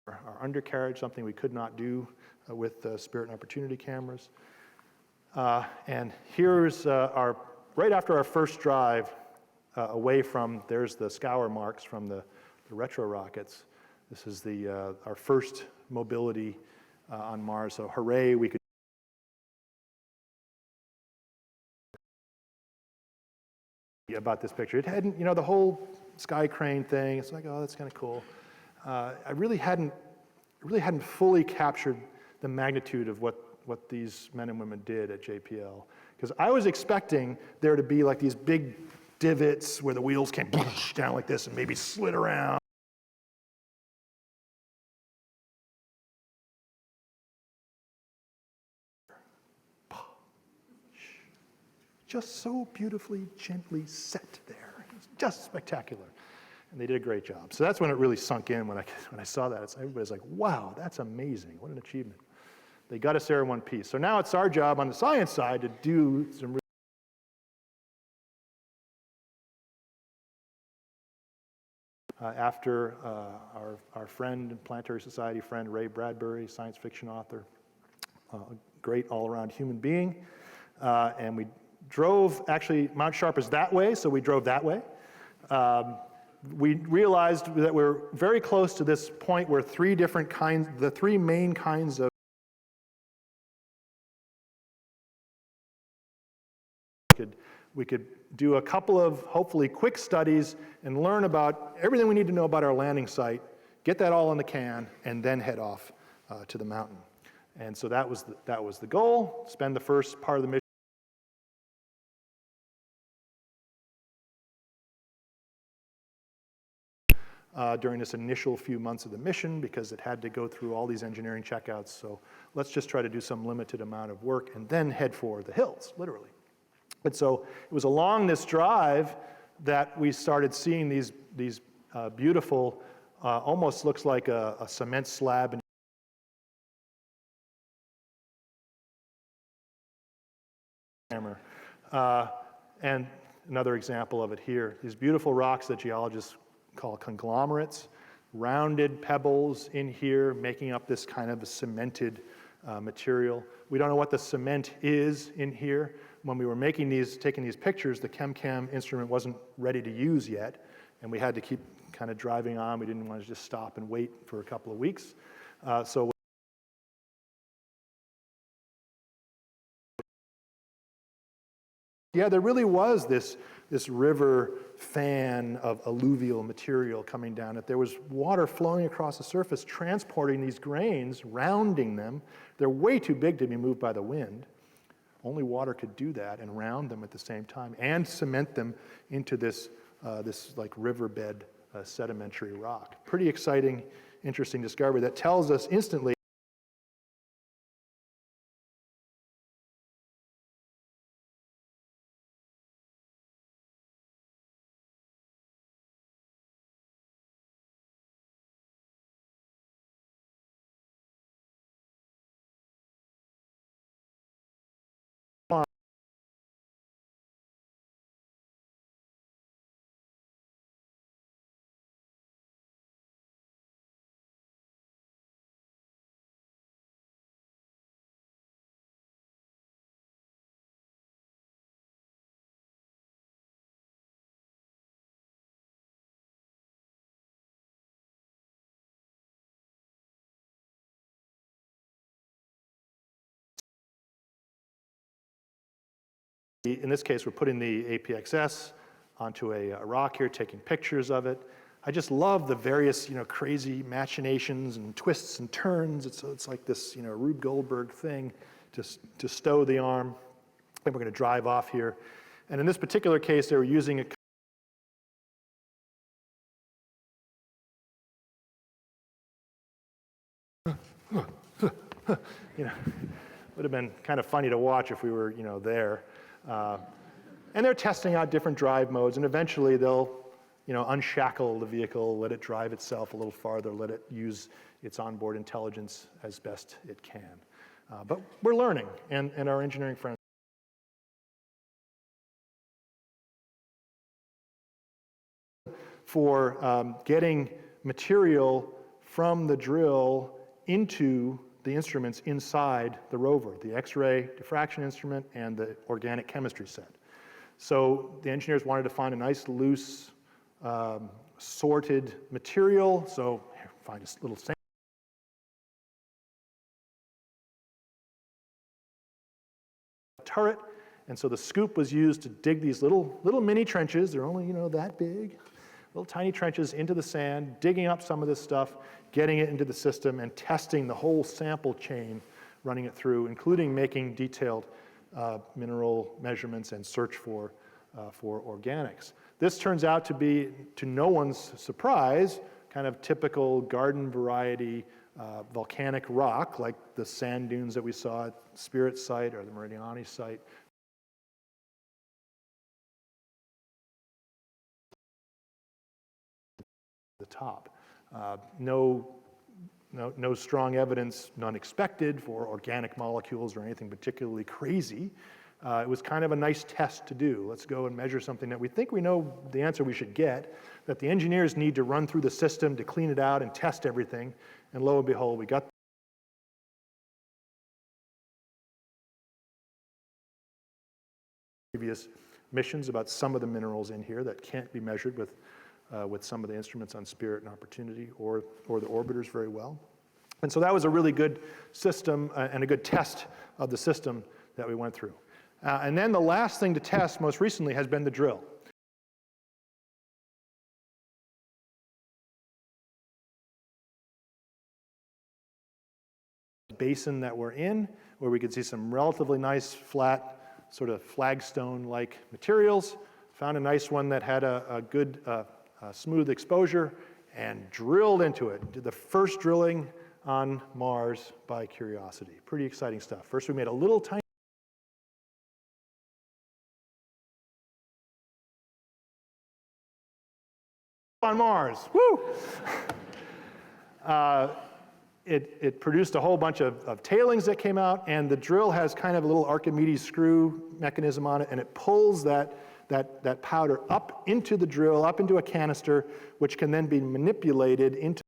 our undercarriage, something we could not do with Spirit and Opportunity cameras. And here's right after our first drive away from, there's the scour marks from the retro rockets. This is our first mobility on Mars, so hooray, we could about this picture. It hadn't, the whole sky crane thing, it's like, oh, that's kind of cool. I really hadn't fully captured the magnitude of what these men and women did at JPL. Because I was expecting there to be like these big divots where the wheels came down like this and maybe slid around. Just so beautifully, gently set there. It's just spectacular. And they did a great job. So that's when it really sunk in when I saw that. Everybody's like, wow, that's amazing. What an achievement. They got us there in one piece. So now it's our job on the science side to do some after our friend and Planetary Society friend, Ray Bradbury, science fiction author, a great all-around human being. And we drove, actually, Mount Sharp is that way, so we drove that way. We realized that we're very close to this point where the three main kinds of we could do a couple of, hopefully, quick studies and learn about everything we need to know about our landing site, get that all in the can, and then head off to the mountain. And so that was the goal, spend the first part of the mission during this initial few months of the mission because it had to go through all these engineering checkouts. So let's just try to do some limited amount of work and then head for the hills, literally. And so it was along this drive that we started seeing these beautiful, almost looks like a cement slab. And another example of it here, these beautiful rocks that geologists call conglomerates, rounded pebbles in here, making up this kind of a cemented material. We don't know what the cement is in here. When we were taking these pictures, the ChemCam instrument wasn't ready to use yet, and we had to keep kind of driving on. We didn't want to just stop and wait for a couple of weeks. Yeah, there really was this river fan of alluvial material coming down. That there was water flowing across the surface, transporting these grains, rounding them. They're way too big to be moved by the wind. Only water could do that and round them at the same time and cement them into this like riverbed sedimentary rock. Pretty exciting, interesting discovery that tells us instantly in this case, we're putting the APXS onto a rock here, taking pictures of it. I just love the various, crazy machinations and twists and turns. It's like this, Rube Goldberg thing to stow the arm. Then we're going to drive off here. And in this particular case, they were using a would have been kind of funny to watch if we were, there. And they're testing out different drive modes, and eventually they'll, unshackle the vehicle, let it drive itself a little farther, let it use its onboard intelligence as best it can. But we're learning, and our engineering friends for getting material from the drill into the instruments inside the rover, the X-ray diffraction instrument and the organic chemistry set. So the engineers wanted to find a nice, loose, sorted material. So find a little turret And so the scoop was used to dig these little mini trenches. They're only, that big, little tiny trenches into the sand, digging up some of this stuff, getting it into the system, and testing the whole sample chain, running it through, including making detailed mineral measurements and search for organics. This turns out to be, to no one's surprise, kind of typical garden variety volcanic rock, like the sand dunes that we saw at Spirit site or the Meridiani site. The top. No strong evidence, none expected, for organic molecules or anything particularly crazy. It was kind of a nice test to do. Let's go and measure something that we think we know the answer we should get, that the engineers need to run through the system to clean it out and test everything. And lo and behold, we got previous missions about some of the minerals in here that can't be measured with some of the instruments on Spirit and Opportunity or the orbiters very well. And so that was a really good system and a good test of the system that we went through. And then the last thing to test most recently has been the drill. Basin that we're in, where we could see some relatively nice flat sort of flagstone-like materials. Found a nice one that had a good smooth exposure and drilled into it. Did the first drilling on Mars by Curiosity. Pretty exciting stuff. First we made a little tiny on Mars. Woo! It produced a whole bunch of tailings that came out, and the drill has kind of a little Archimedes screw mechanism on it, and it pulls that powder up into the drill, up into a canister, which can then be manipulated into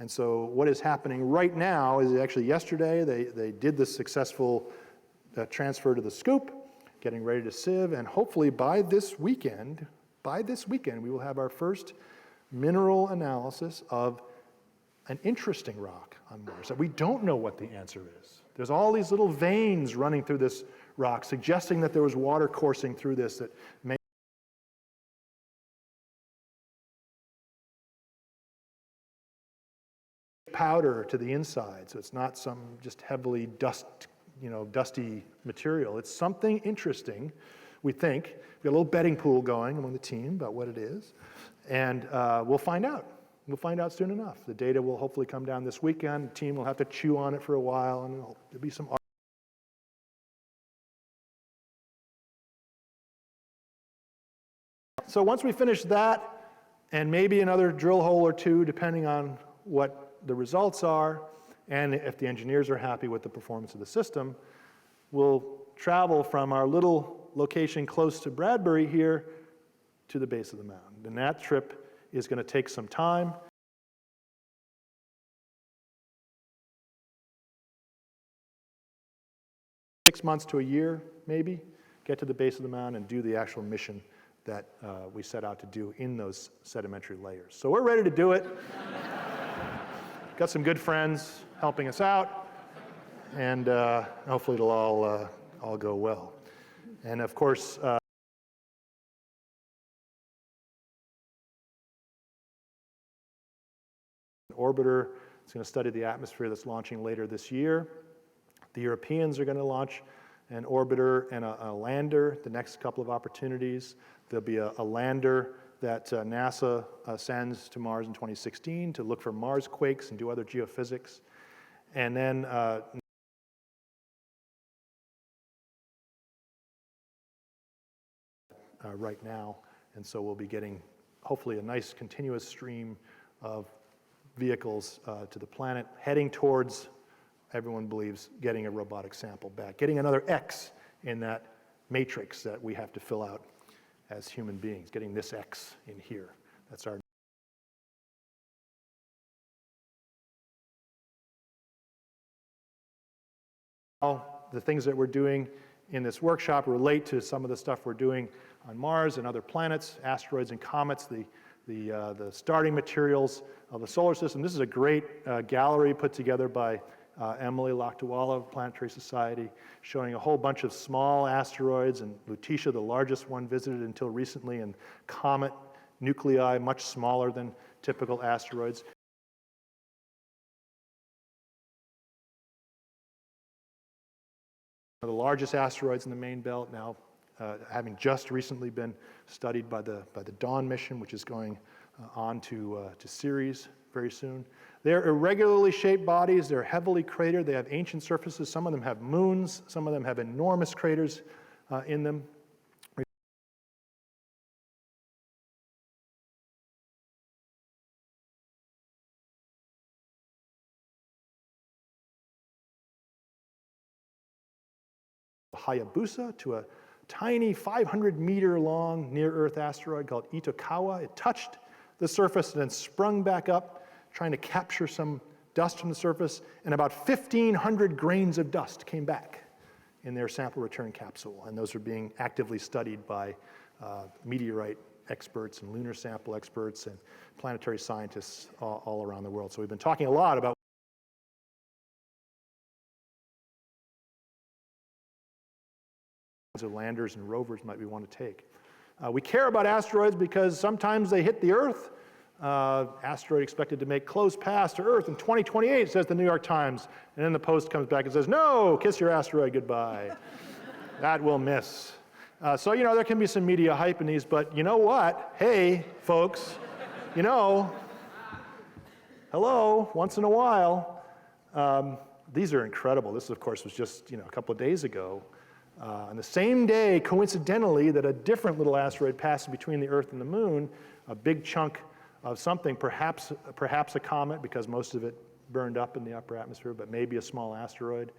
And so what is happening right now is actually yesterday they did the successful transfer to the scoop, getting ready to sieve, and hopefully by this weekend, we will have our first mineral analysis of an interesting rock on Mars that we don't know what the answer is. There's all these little veins running through this rock, suggesting that there was water coursing through this that may powder to the inside, so it's not some just heavily dusty material. It's something interesting, we think. We have a little betting pool going among the team about what it is, and we'll find out. We'll find out soon enough. The data will hopefully come down this weekend. The team will have to chew on it for a while, and there'll be some. So once we finish that, and maybe another drill hole or two, depending on what the results are, and if the engineers are happy with the performance of the system, we'll travel from our little location close to Bradbury here to the base of the mountain. And that trip is going to take some time. 6 months to a year, maybe, get to the base of the mountain and do the actual mission that we set out to do in those sedimentary layers. So we're ready to do it. Got some good friends helping us out, and hopefully it'll all go well. And of course, orbiter is going to study the atmosphere that's launching later this year. The Europeans are going to launch an orbiter and a lander the next couple of opportunities. There'll be a lander that NASA sends to Mars in 2016 to look for Mars quakes and do other geophysics. And then right now, and so we'll be getting hopefully a nice continuous stream of vehicles to the planet, heading towards, everyone believes, getting a robotic sample back, getting another X in that matrix that we have to fill out as human beings, getting this X in here. That's our the things that we're doing in this workshop relate to some of the stuff we're doing on Mars and other planets, asteroids and comets. The the starting materials of the solar system. This is a great gallery put together by Emily Lakdawala of Planetary Society, showing a whole bunch of small asteroids, and Lutetia, the largest one visited until recently, and comet nuclei, much smaller than typical asteroids. The largest asteroids in the main belt now having just recently been studied by the Dawn mission, which is going on to Ceres very soon. They're irregularly shaped bodies. They're heavily cratered. They have ancient surfaces. Some of them have moons. Some of them have enormous craters in them. Hayabusa to a tiny 500-meter long near-Earth asteroid called Itokawa. It touched the surface and then sprung back up, trying to capture some dust from the surface, and about 1,500 grains of dust came back in their sample return capsule, and those are being actively studied by meteorite experts and lunar sample experts and planetary scientists all around the world. So we've been talking a lot about of landers and rovers might we want to take. We care about asteroids because sometimes they hit the Earth. Asteroid expected to make close pass to Earth in 2028, says the New York Times. And then the Post comes back and says, no, kiss your asteroid goodbye. That will miss. So, you know, there can be some media hype in these, but you know what? Hey, folks, you know, hello, once in a while. These are incredible. This, of course, was just, a couple of days ago. On the same day, coincidentally, that a different little asteroid passes between the Earth and the Moon, a big chunk of something, perhaps a comet, because most of it burned up in the upper atmosphere, but maybe a small asteroid,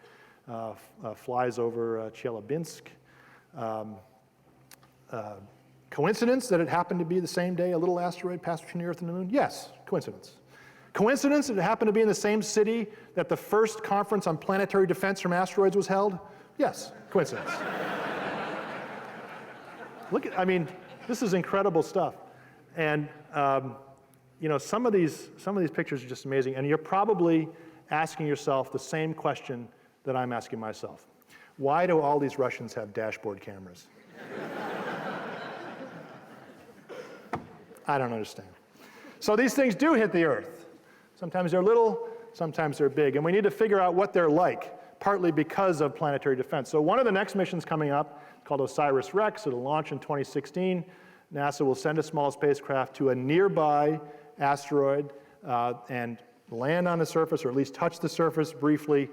flies over Chelyabinsk. Coincidence that it happened to be the same day a little asteroid passed between the Earth and the Moon? Yes, coincidence. Coincidence that it happened to be in the same city that the first conference on planetary defense from asteroids was held? Yes, coincidence. This is incredible stuff. And, some of these pictures are just amazing. And you're probably asking yourself the same question that I'm asking myself. Why do all these Russians have dashboard cameras? I don't understand. So these things do hit the Earth. Sometimes they're little, sometimes they're big. And we need to figure out what they're like, partly because of planetary defense. So one of the next missions coming up, called OSIRIS-REx, it'll launch in 2016. NASA will send a small spacecraft to a nearby asteroid and land on the surface, or at least touch the surface briefly,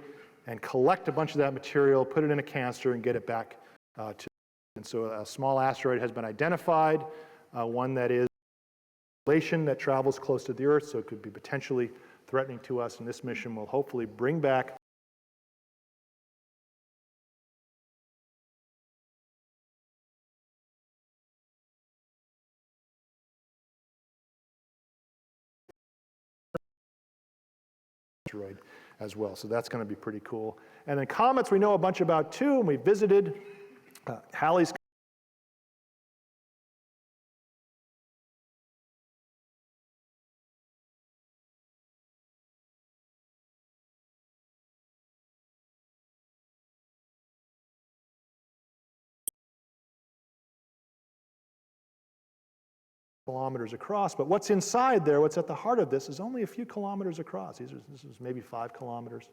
and collect a bunch of that material, put it in a canister, and get it back to. And so a small asteroid has been identified, one that is that travels close to the Earth, so it could be potentially threatening to us, and this mission will hopefully bring back asteroid as well. So that's going to be pretty cool. And then comets we know a bunch about too, and we visited Halley's kilometers across, but what's inside there, what's at the heart of this, is only a few kilometers across. This is maybe 5 kilometers.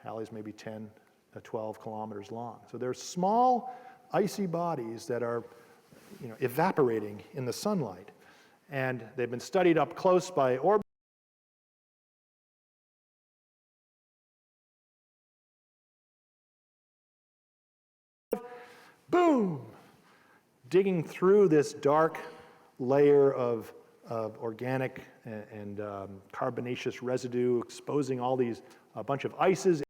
Halley's maybe 10 to 12 kilometers long. So they're small, icy bodies that are evaporating in the sunlight. And they've been studied up close by orbiters. Boom! Digging through this dark layer of organic and carbonaceous residue, exposing all these, a bunch of ices.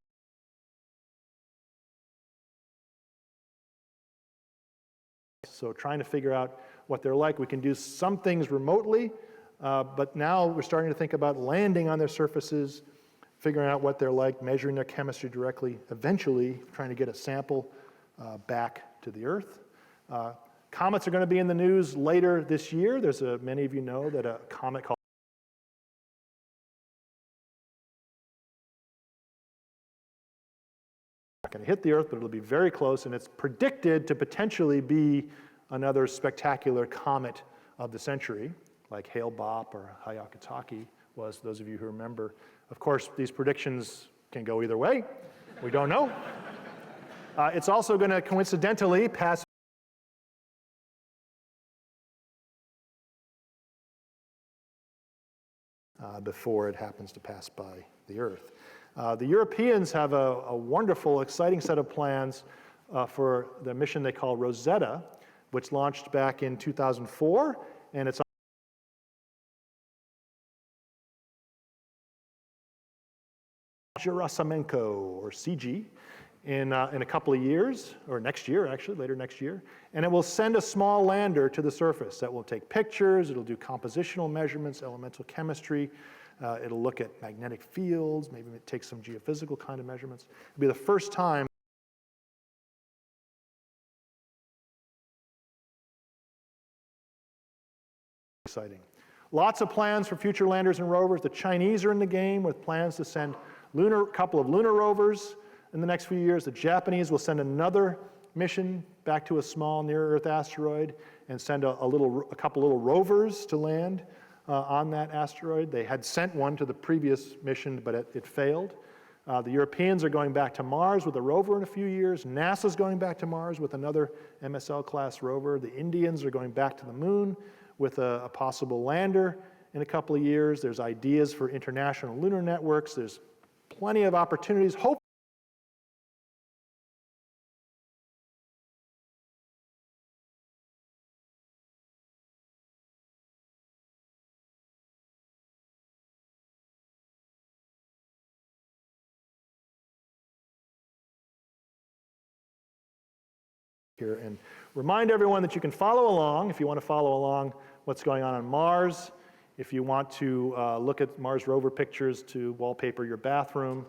So trying to figure out what they're like. We can do some things remotely, but now we're starting to think about landing on their surfaces, figuring out what they're like, measuring their chemistry directly, eventually trying to get a sample back to the Earth. Comets are going to be in the news later this year. There's many of you know that a comet called not going to hit the Earth, but it'll be very close, and it's predicted to potentially be another spectacular comet of the century, like Hale-Bopp or Hyakutake was, those of you who remember. Of course, these predictions can go either way. We don't know. It's also going to coincidentally pass before it happens to pass by the Earth. The Europeans have a wonderful, exciting set of plans for the mission they call Rosetta, which launched back in 2004, and it's Gerasimenko, or CG, in a couple of years, or next year actually, later next year, and it will send a small lander to the surface that will take pictures, it'll do compositional measurements, elemental chemistry, it'll look at magnetic fields, maybe it takes some geophysical kind of measurements. It'll be the first time exciting. Lots of plans for future landers and rovers. The Chinese are in the game with plans to send a couple of lunar rovers in the next few years. The Japanese will send another mission back to a small near-Earth asteroid and send a couple little rovers to land on that asteroid. They had sent one to the previous mission, but it failed. The Europeans are going back to Mars with a rover in a few years. NASA's going back to Mars with another MSL-class rover. The Indians are going back to the moon with a possible lander in a couple of years. There's ideas for international lunar networks. There's plenty of opportunities. Hope here and remind everyone that you can follow along if you want to follow along what's going on Mars. If you want to look at Mars rover pictures to wallpaper your bathroom,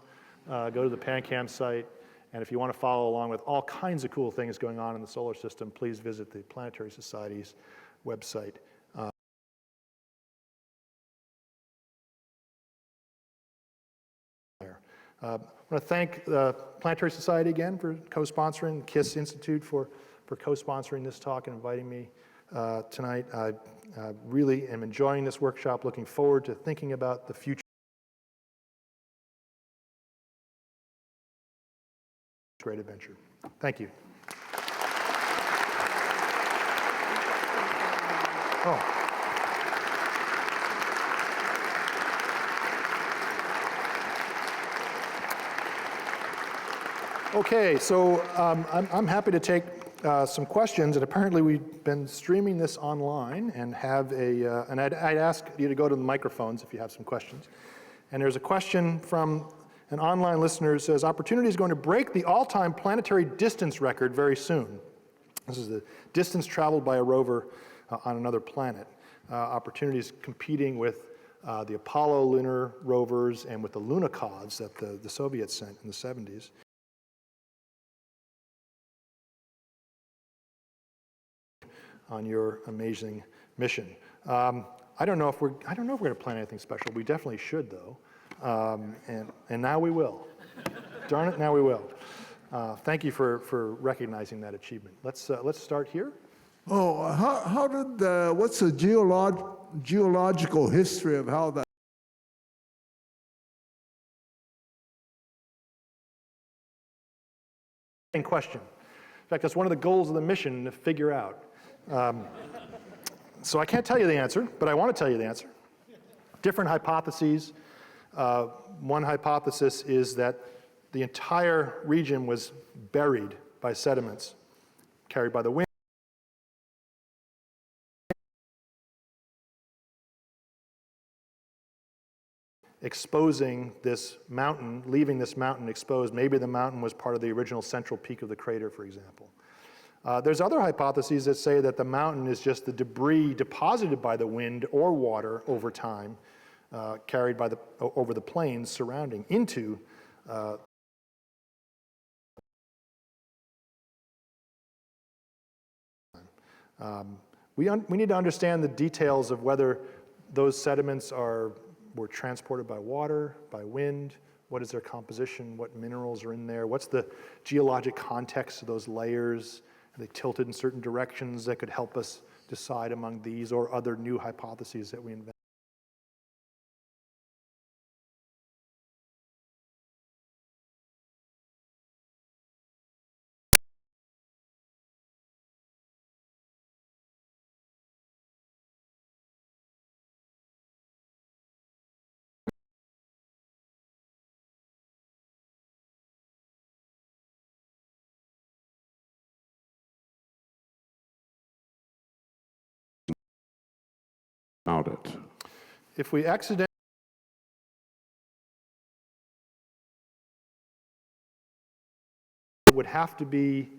go to the PanCam site. And if you want to follow along with all kinds of cool things going on in the solar system, please visit the Planetary Society's website. I want to thank the Planetary Society again for co-sponsoring, KISS Institute for co-sponsoring this talk and inviting me tonight. I really am enjoying this workshop, looking forward to thinking about the future. Great adventure. Thank you. Oh. Okay, so I'm happy to take some questions, and apparently we've been streaming this online and have and I'd ask you to go to the microphones if you have some questions. And there's a question from an online listener who says, Opportunity is going to break the all-time planetary distance record very soon. This is the distance traveled by a rover on another planet. Opportunity is competing with the Apollo lunar rovers and with the Lunokhod that the Soviets sent in the 70s. On your amazing mission. I don't know if we're going to plan anything special. We definitely should, though, and now we will. Darn it, now we will. Thank you for recognizing that achievement. Let's start here. Oh, how did what's the geological history of how that? Question. In fact, that's one of the goals of the mission to figure out. So I can't tell you the answer, but I want to tell you the answer. Different hypotheses. One hypothesis is that the entire region was buried by sediments carried by the wind. Exposing this mountain, leaving this mountain exposed. Maybe the mountain was part of the original central peak of the crater, for example. There's other hypotheses that say that the mountain is just the debris deposited by the wind or water over time, carried by over the plains surrounding into We need to understand the details of whether those sediments were transported by water, by wind, what is their composition, what minerals are in there, what's the geologic context of those layers, are they tilted in certain directions that could help us decide among these or other new hypotheses that we invent. About it. If we accidentally it would have to be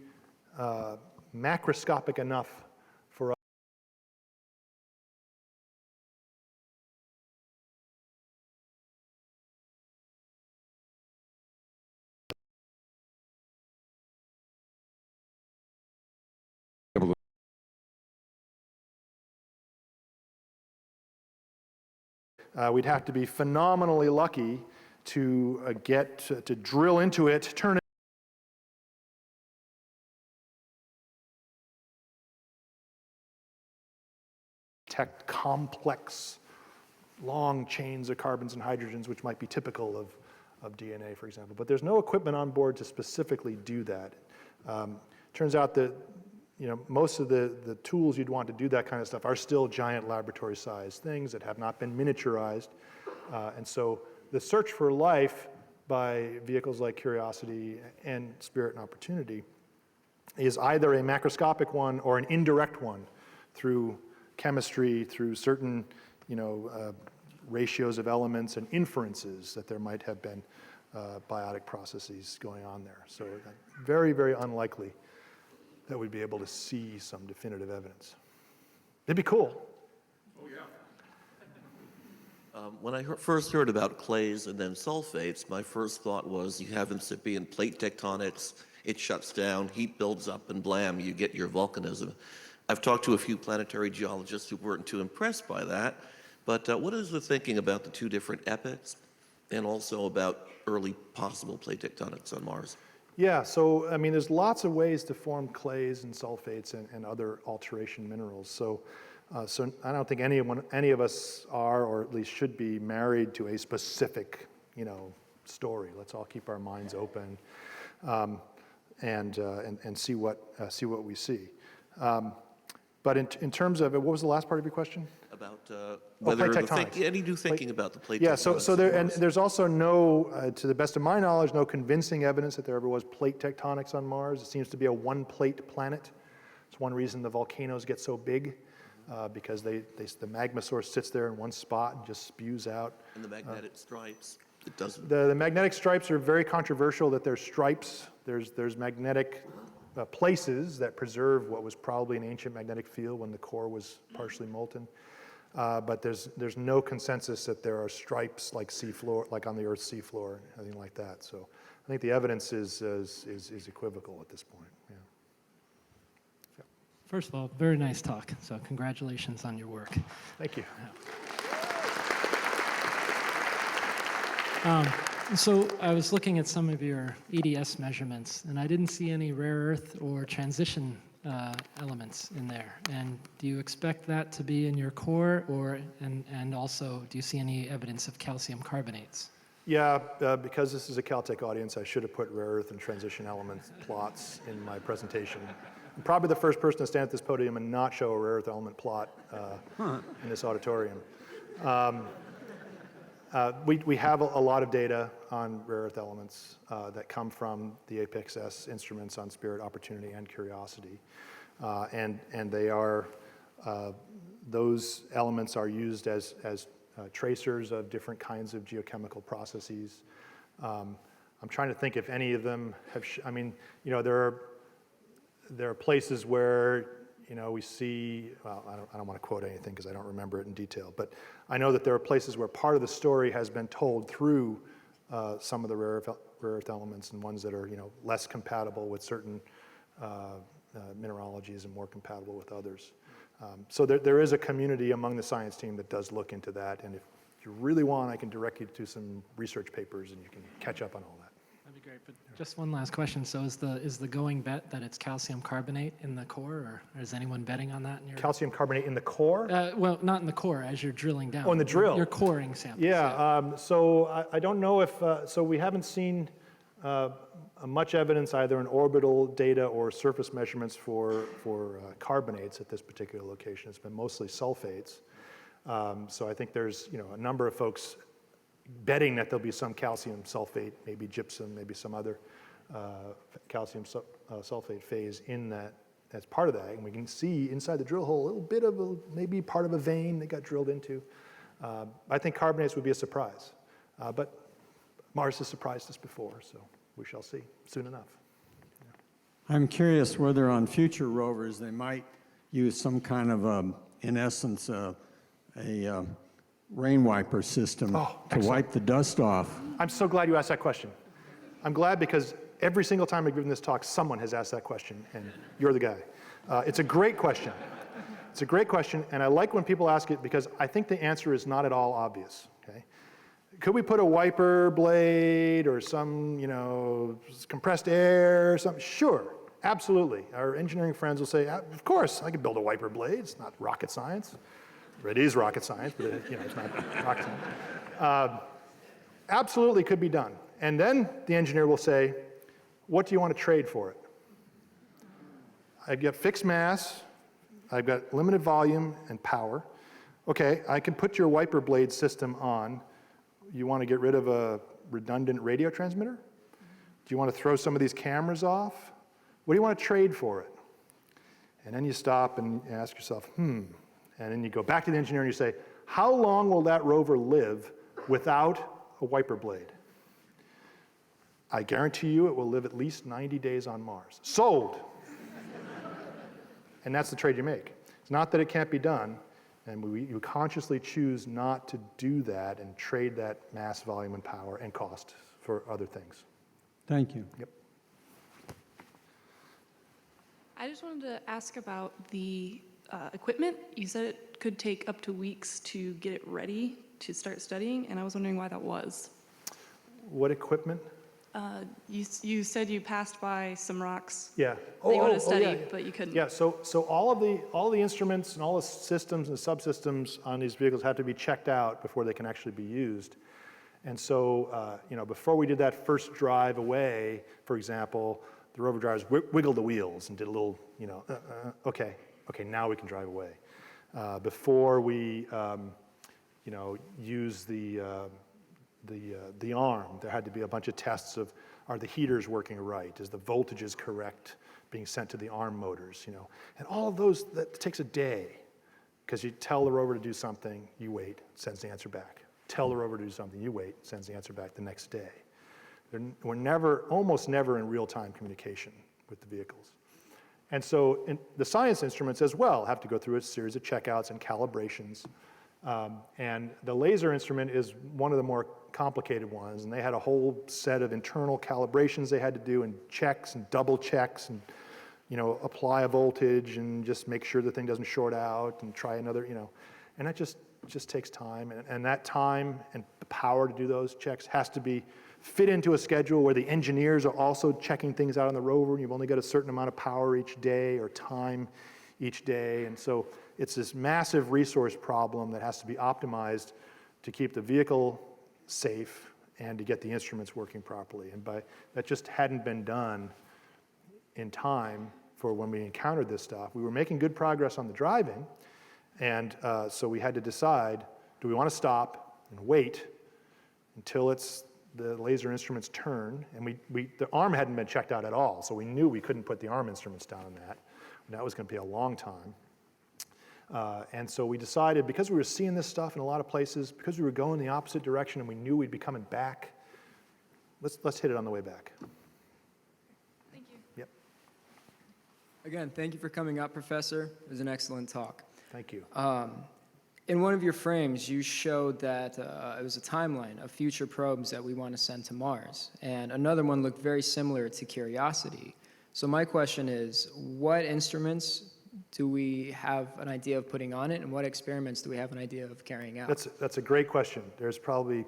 macroscopic enough for us. We'd have to be phenomenally lucky to to drill into it, turn it. Detect complex, long chains of carbons and hydrogens, which might be typical of DNA, for example. But there's no equipment on board to specifically do that. Turns out that most of the tools you'd want to do that kind of stuff are still giant laboratory-sized things that have not been miniaturized. And so the search for life by vehicles like Curiosity and Spirit and Opportunity is either a macroscopic one or an indirect one through chemistry, through certain ratios of elements and inferences that there might have been biotic processes going on there. So very, very unlikely that we'd be able to see some definitive evidence. It'd be cool. Oh, yeah. When I first heard about clays and then sulfates, my first thought was you have incipient plate tectonics, it shuts down, heat builds up, and blam, you get your volcanism. I've talked to a few planetary geologists who weren't too impressed by that, but what is the thinking about the two different epochs and also about early possible plate tectonics on Mars? Yeah, so I mean, there's lots of ways to form clays and sulfates and other alteration minerals. So I don't think any of us are, or at least should be, married to a specific, story. Let's all keep our minds open and see what we see. But in terms of, what was the last part of your question? About whether plate tectonics. any new thinking about the plate Yeah, tectonics. so there's also no, to the best of my knowledge, no convincing evidence that there ever was plate tectonics on Mars. It seems to be a one-plate planet. It's one reason the volcanoes get so big, because the magma source sits there in one spot and just spews out. And the magnetic stripes, it doesn't. The magnetic stripes are very controversial that they're stripes. There's magnetic places that preserve what was probably an ancient magnetic field when the core was partially molten. But there's no consensus that there are stripes like seafloor, like on the Earth's seafloor, anything like that. So I think the evidence is equivocal at this point. Yeah. First of all, very nice talk. So congratulations on your work. Thank you. So I was looking at some of your EDS measurements, and I didn't see any rare earth or transition elements in there. And do you expect that to be in your core, and also do you see any evidence of calcium carbonates? Yeah, because this is a Caltech audience, I should have put rare earth and transition element plots in my presentation. I'm probably the first person to stand at this podium and not show a rare earth element plot in this auditorium. We have a lot of data on rare earth elements that come from the Apex-S instruments on Spirit, Opportunity, and Curiosity. And they are, those elements are used as tracers of different kinds of geochemical processes. I'm trying to think if any of them have, there are places where we see, well, I don't want to quote anything because I don't remember it in detail, but I know that there are places where part of the story has been told through some of the rare earth elements and ones that are, less compatible with certain mineralogy isn't more compatible with others. So there is a community among the science team that does look into that, and if you really want, I can direct you to some research papers and you can catch up on all that. That'd be great. But just one last question. So is the going bet that it's calcium carbonate in the core, or is anyone betting on that in your? Calcium carbonate in the core? Well, not in the core, as you're drilling down. Oh, in the drill. You're coring samples. Yeah, so I don't know if, so we haven't seen much evidence either in orbital data or surface measurements for carbonates at this particular location. It's been mostly sulfates. So I think there's a number of folks betting that there'll be some calcium sulfate, maybe gypsum, maybe some other calcium sulfate phase in that as part of that. And we can see inside the drill hole a little bit of maybe part of a vein that got drilled into. I think carbonates would be a surprise. But Mars has surprised us before, so we shall see soon enough. I'm curious whether on future rovers they might use some kind of, in essence, a rain wiper system to wipe the dust off. I'm so glad you asked that question. I'm glad because every single time I've given this talk, someone has asked that question, and you're the guy. It's a great question. It's a great question, and I like when people ask it because I think the answer is not at all obvious. Okay? Could we put a wiper blade or some, compressed air or something? Sure, absolutely. Our engineering friends will say, of course, I could build a wiper blade. It's not rocket science. It is rocket science, but it's not rocket science. Absolutely could be done. And then the engineer will say, what do you want to trade for it? I've got fixed mass, I've got limited volume and power. Okay, I can put your wiper blade system on. You want to get rid of a redundant radio transmitter? Do you want to throw some of these cameras off? What do you want to trade for it? And then you stop and ask yourself, And then you go back to the engineer and you say, how long will that rover live without a wiper blade? I guarantee you it will live at least 90 days on Mars. Sold! And that's the trade you make. It's not that it can't be done, and you consciously choose not to do that and trade that mass, volume, and power and cost for other things. Thank you. Yep. I just wanted to ask about the equipment. You said it could take up to weeks to get it ready to start studying, and I was wondering why that was. What equipment? You said you passed by some rocks Yeah. that you wanted to study, yeah. but you couldn't. Yeah, so all the instruments and all the systems and subsystems on these vehicles have to be checked out before they can actually be used. And so, before we did that first drive away, for example, the rover drivers wiggled the wheels and did a little, okay, now we can drive away. Before we, use the arm, there had to be a bunch of tests of, are the heaters working right? Is the voltages correct being sent to the arm motors, And all of those, that takes a day, because you tell the rover to do something, you wait, sends the answer back. Tell the rover to do something, you wait, sends the answer back the next day. We're almost never in real-time communication with the vehicles. And so the science instruments as well have to go through a series of checkouts and calibrations. And the laser instrument is one of the more complicated ones, and they had a whole set of internal calibrations they had to do, and checks and double checks, and apply a voltage and just make sure the thing doesn't short out, and try another, and that just takes time, and that time and the power to do those checks has to be fit into a schedule where the engineers are also checking things out on the rover, and you've only got a certain amount of power each day or time each day, and so it's this massive resource problem that has to be optimized to keep the vehicle safe and to get the instruments working properly. And that just hadn't been done in time for when we encountered this stuff. We were making good progress on the driving, and so we had to decide, do we want to stop and wait until the laser instruments turn? And the arm hadn't been checked out at all, so we knew we couldn't put the arm instruments down on that. That was going to be a long time. And so we decided, because we were seeing this stuff in a lot of places, because we were going the opposite direction and we knew we'd be coming back, let's hit it on the way back. Thank you. Yep. Again, thank you for coming up, Professor. It was an excellent talk. Thank you. In one of your frames, you showed that it was a timeline of future probes that we want to send to Mars. And another one looked very similar to Curiosity. So my question is, what instruments do we have an idea of putting on it, and what experiments do we have an idea of carrying out? That's a great question. There's probably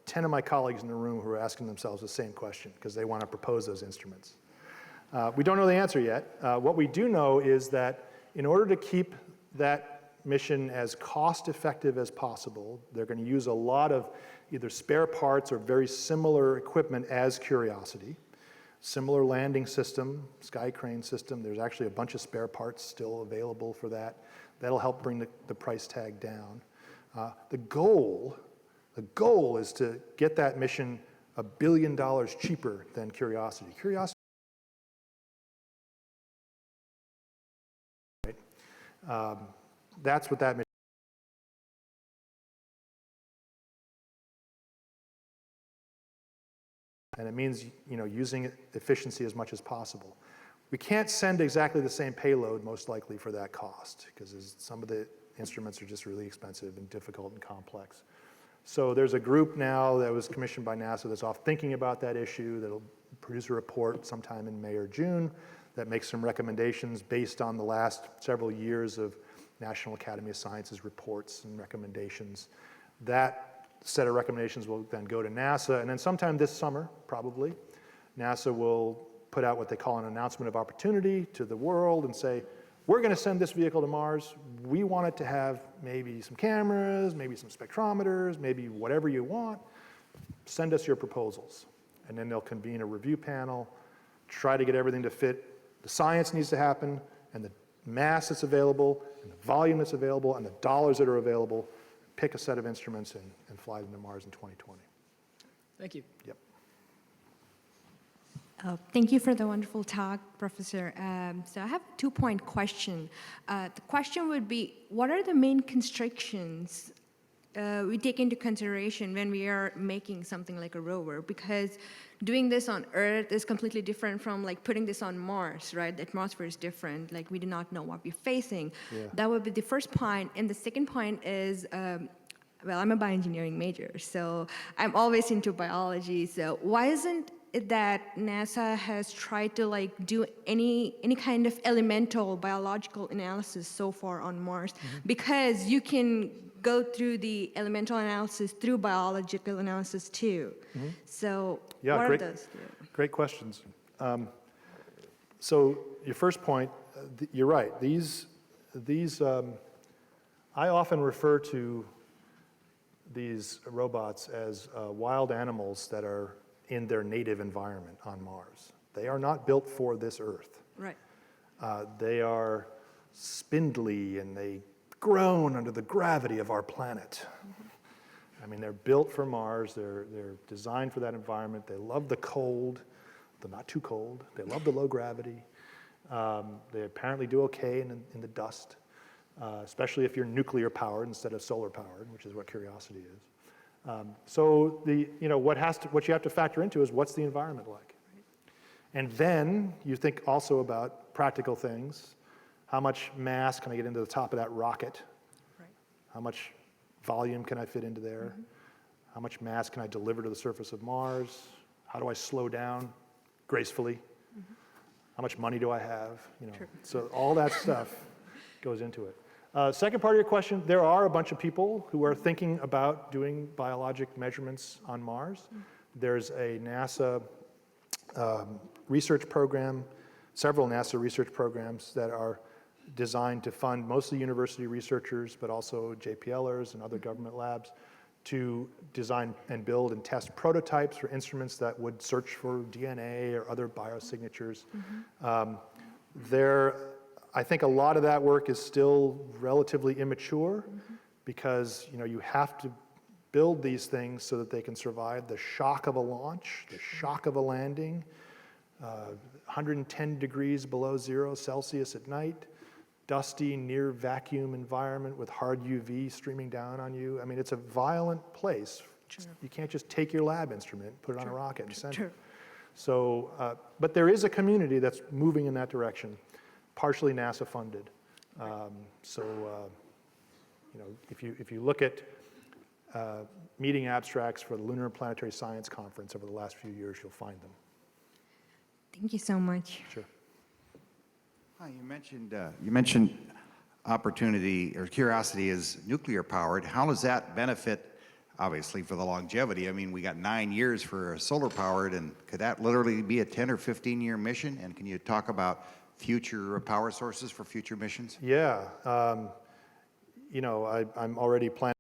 10 of my colleagues in the room who are asking themselves the same question because they want to propose those instruments. We don't know the answer yet. What we do know is that in order to keep that mission as cost-effective as possible, they're going to use a lot of either spare parts or very similar equipment as Curiosity. Similar landing system, sky crane system. There's actually a bunch of spare parts still available for that. That'll help bring the price tag down. The goal is to get that mission $1 billion cheaper than Curiosity. Curiosity, right? That's what that mission. And it means, using efficiency as much as possible. We can't send exactly the same payload, most likely, for that cost, because some of the instruments are just really expensive and difficult and complex. So there's a group now that was commissioned by NASA that's off thinking about that issue, that'll produce a report sometime in May or June that makes some recommendations based on the last several years of National Academy of Sciences reports and recommendations. That set of recommendations will then go to NASA, and then sometime this summer, probably, NASA will put out what they call an announcement of opportunity to the world and say, we're going to send this vehicle to Mars. We want it to have maybe some cameras, maybe some spectrometers, maybe whatever you want. Send us your proposals. And then they'll convene a review panel, try to get everything to fit. The science needs to happen, and the mass that's available, and the volume that's available, and the dollars that are available. Pick a set of instruments and fly them to Mars in 2020. Thank you. Yep. Thank you for the wonderful talk, Professor. So I have a two-point question. The question would be, what are the main constrictions we take into consideration when we are making something like a rover? Because doing this on Earth is completely different from putting this on Mars, right? The atmosphere is different. We do not know what we're facing. Yeah. That would be the first point. And the second point is, well, I'm a bioengineering major, so I'm always into biology. So why isn't it that NASA has tried to do any kind of elemental biological analysis so far on Mars? Mm-hmm. Because you can go through the elemental analysis through biological analysis too. Mm-hmm. So yeah, what are those? Great questions. So your first point, you're right. These I often refer to these robots as wild animals that are in their native environment on Mars. They are not built for this Earth. Right. They are spindly and they groan under the gravity of our planet. Mm-hmm. I mean, they're built for Mars. They're designed for that environment. They love the cold, but not too cold. They love the low gravity. They apparently do okay in the dust, especially if you're nuclear powered instead of solar powered, which is what Curiosity is. So what you have to factor into is what's the environment like? And then you think also about practical things. How much mass can I get into the top of that rocket? Right. How much volume can I fit into there? Mm-hmm. How much mass can I deliver to the surface of Mars? How do I slow down gracefully? Mm-hmm. How much money do I have? True. So all that stuff goes into it. Second part of your question, there are a bunch of people who are thinking about doing biologic measurements on Mars. Mm-hmm. There's a NASA research program, several NASA research programs that are designed to fund mostly university researchers, but also JPLers and other government labs to design and build and test prototypes for instruments that would search for DNA or other biosignatures. Mm-hmm. I think a lot of that work is still relatively immature. Mm-hmm. Because you have to build these things so that they can survive the shock of a launch, the shock of a landing, 110 degrees below 0 Celsius at night, dusty, near vacuum environment with hard UV streaming down on you. I mean, it's a violent place. Sure. You can't just take your lab instrument, put it on a rocket and send it. So, but there is a community that's moving in that direction, partially NASA funded. If you look at meeting abstracts for the Lunar and Planetary Science Conference over the last few years, you'll find them. Thank you so much. Sure. Hi, you mentioned opportunity or curiosity is nuclear powered. How does that benefit, obviously, for the longevity? I mean, we got 9 years for solar powered, and could that literally be a 10 or 15-year mission? And can you talk about future power sources for future missions? Yeah. You know, I'm already planning.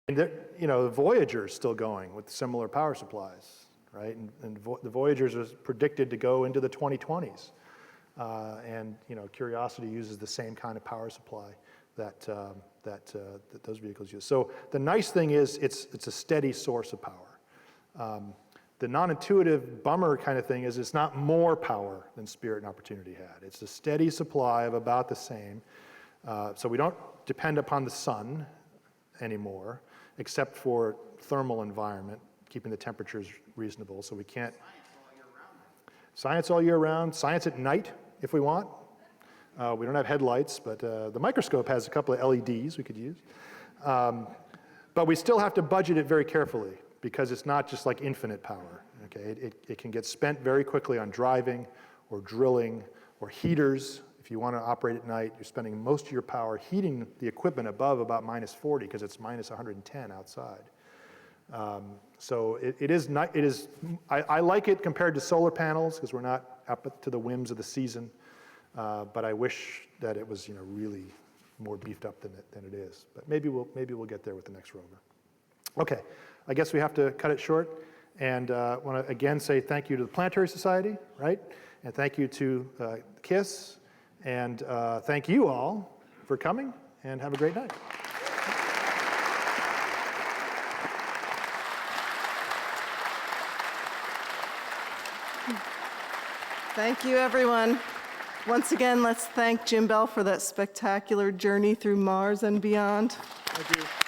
And you know, the Voyager is still going with similar power supplies, right? And the Voyagers is predicted to go into the 2020s. And you know, Curiosity uses the same kind of power supply that those vehicles use. So the nice thing is it's a steady source of power. The non-intuitive bummer kind of thing is it's not more power than Spirit and Opportunity had. It's a steady supply of about the same. So we don't depend upon the sun anymore, except for thermal environment, keeping the temperatures reasonable. So we can't. Science all year round. Science at night, if we want. We don't have headlights, but the microscope has a couple of LEDs we could use. But we still have to budget it very carefully, because it's not just like infinite power. Okay, it can get spent very quickly on driving or drilling or heaters. If you want to operate at night, you're spending most of your power heating the equipment above about -40 because it's -110 outside. So it is not. It is. I like it compared to solar panels because we're not up to the whims of the season. But I wish that it was, you know, really more beefed up than it is. But maybe we'll get there with the next rover. Okay, I guess we have to cut it short. And want to again say thank you to the Planetary Society, right? And thank you to KISS. And thank you all for coming, and have a great night. Thank you, everyone. Once again, let's thank Jim Bell for that spectacular journey through Mars and beyond. Thank you.